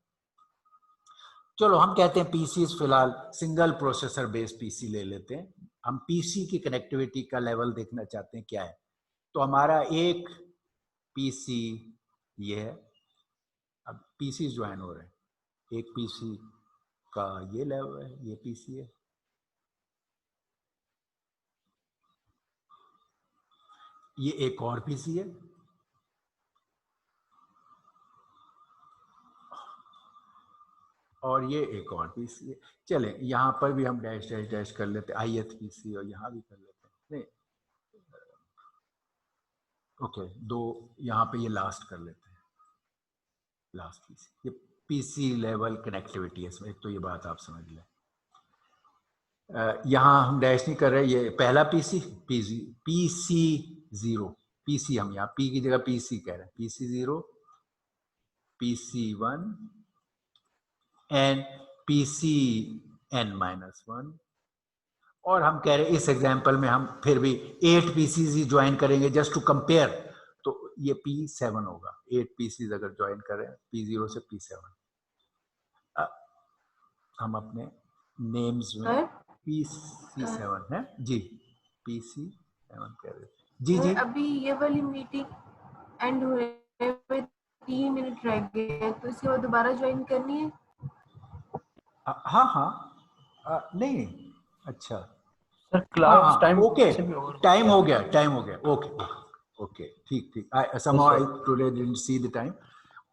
चलो हम कहते हैं पीसीस, फिलहाल सिंगल प्रोसेसर बेस्ड पीसी ले लेते हैं। हम पीसी की कनेक्टिविटी का लेवल देखना चाहते हैं क्या है। तो हमारा एक पीसी ये है, अब पीसी ज्वाइन हो रहे हैं, एक पीसी का ये लेवल है, ये पीसी है, ये एक और पीसी है, और ये एक और पीसी है। चले यहाँ पर भी हम डैश डैश डैश कर लेते हैं, ith पीसी, और यहाँ भी कर लेते हैं। नहीं, ओके, दो यहाँ पे ये लास्ट कर लेते हैं, लास्ट पीसी। ये पीसी लेवल कनेक्टिविटी है इसमें, एक तो ये बात आप समझ लें। यहाँ हम डैश नहीं कर रहे, ये पहला पीसी पीसी 0, पीसी हम यहाँ पी की जगह पीसी कह रहे हैं, PC 0, PC 1 and PC n-1। और हम कह रहे हैं इस एग्जांपल में हम फिर भी 8 पीसीज ही ज्वाइन करेंगे जस्ट टू कंपेयर, तो ये P7 होगा। 8 पीसीज अगर ज्वाइन करें P0 से P7, हम अपने नेम्स में PC7 है जी, PC7 कह रहे जी जी। अभी ये वाली मीटिंग एंड हुए 3 मिनट रह गए, तो इसके बाद दोबारा ज्वाइन करनी है? हाँ हाँ, नहीं, अच्छा sir class time okay, time हो गया, ओके, ठीक, आई somehow I today didn't see the time,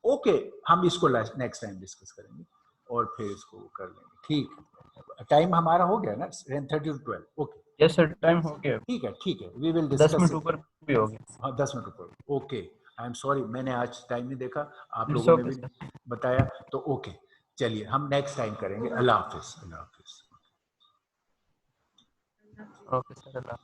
okay, हम इसको नेक्स्ट टाइम डिस्कस करेंगे और फिर इसको कर लेंगे। ठीक, टाइम हमारा हो गया ना, 10:30 to 12, okay. Yes sir, time हो गया। ठीक है, वी विल डिस्कस। 10 मिनट ऊपर भी हो गया। हाँ, 10 मिनट ऊपर, ओके। आई एम सॉरी, मैंने आज टाइम नहीं देखा, आप लोगों ने भी बताया, तो ओके, चलिए हम नेक्स्ट टाइम करेंगे। अल्लाह हाफिज। ओके सर, अल्लाह।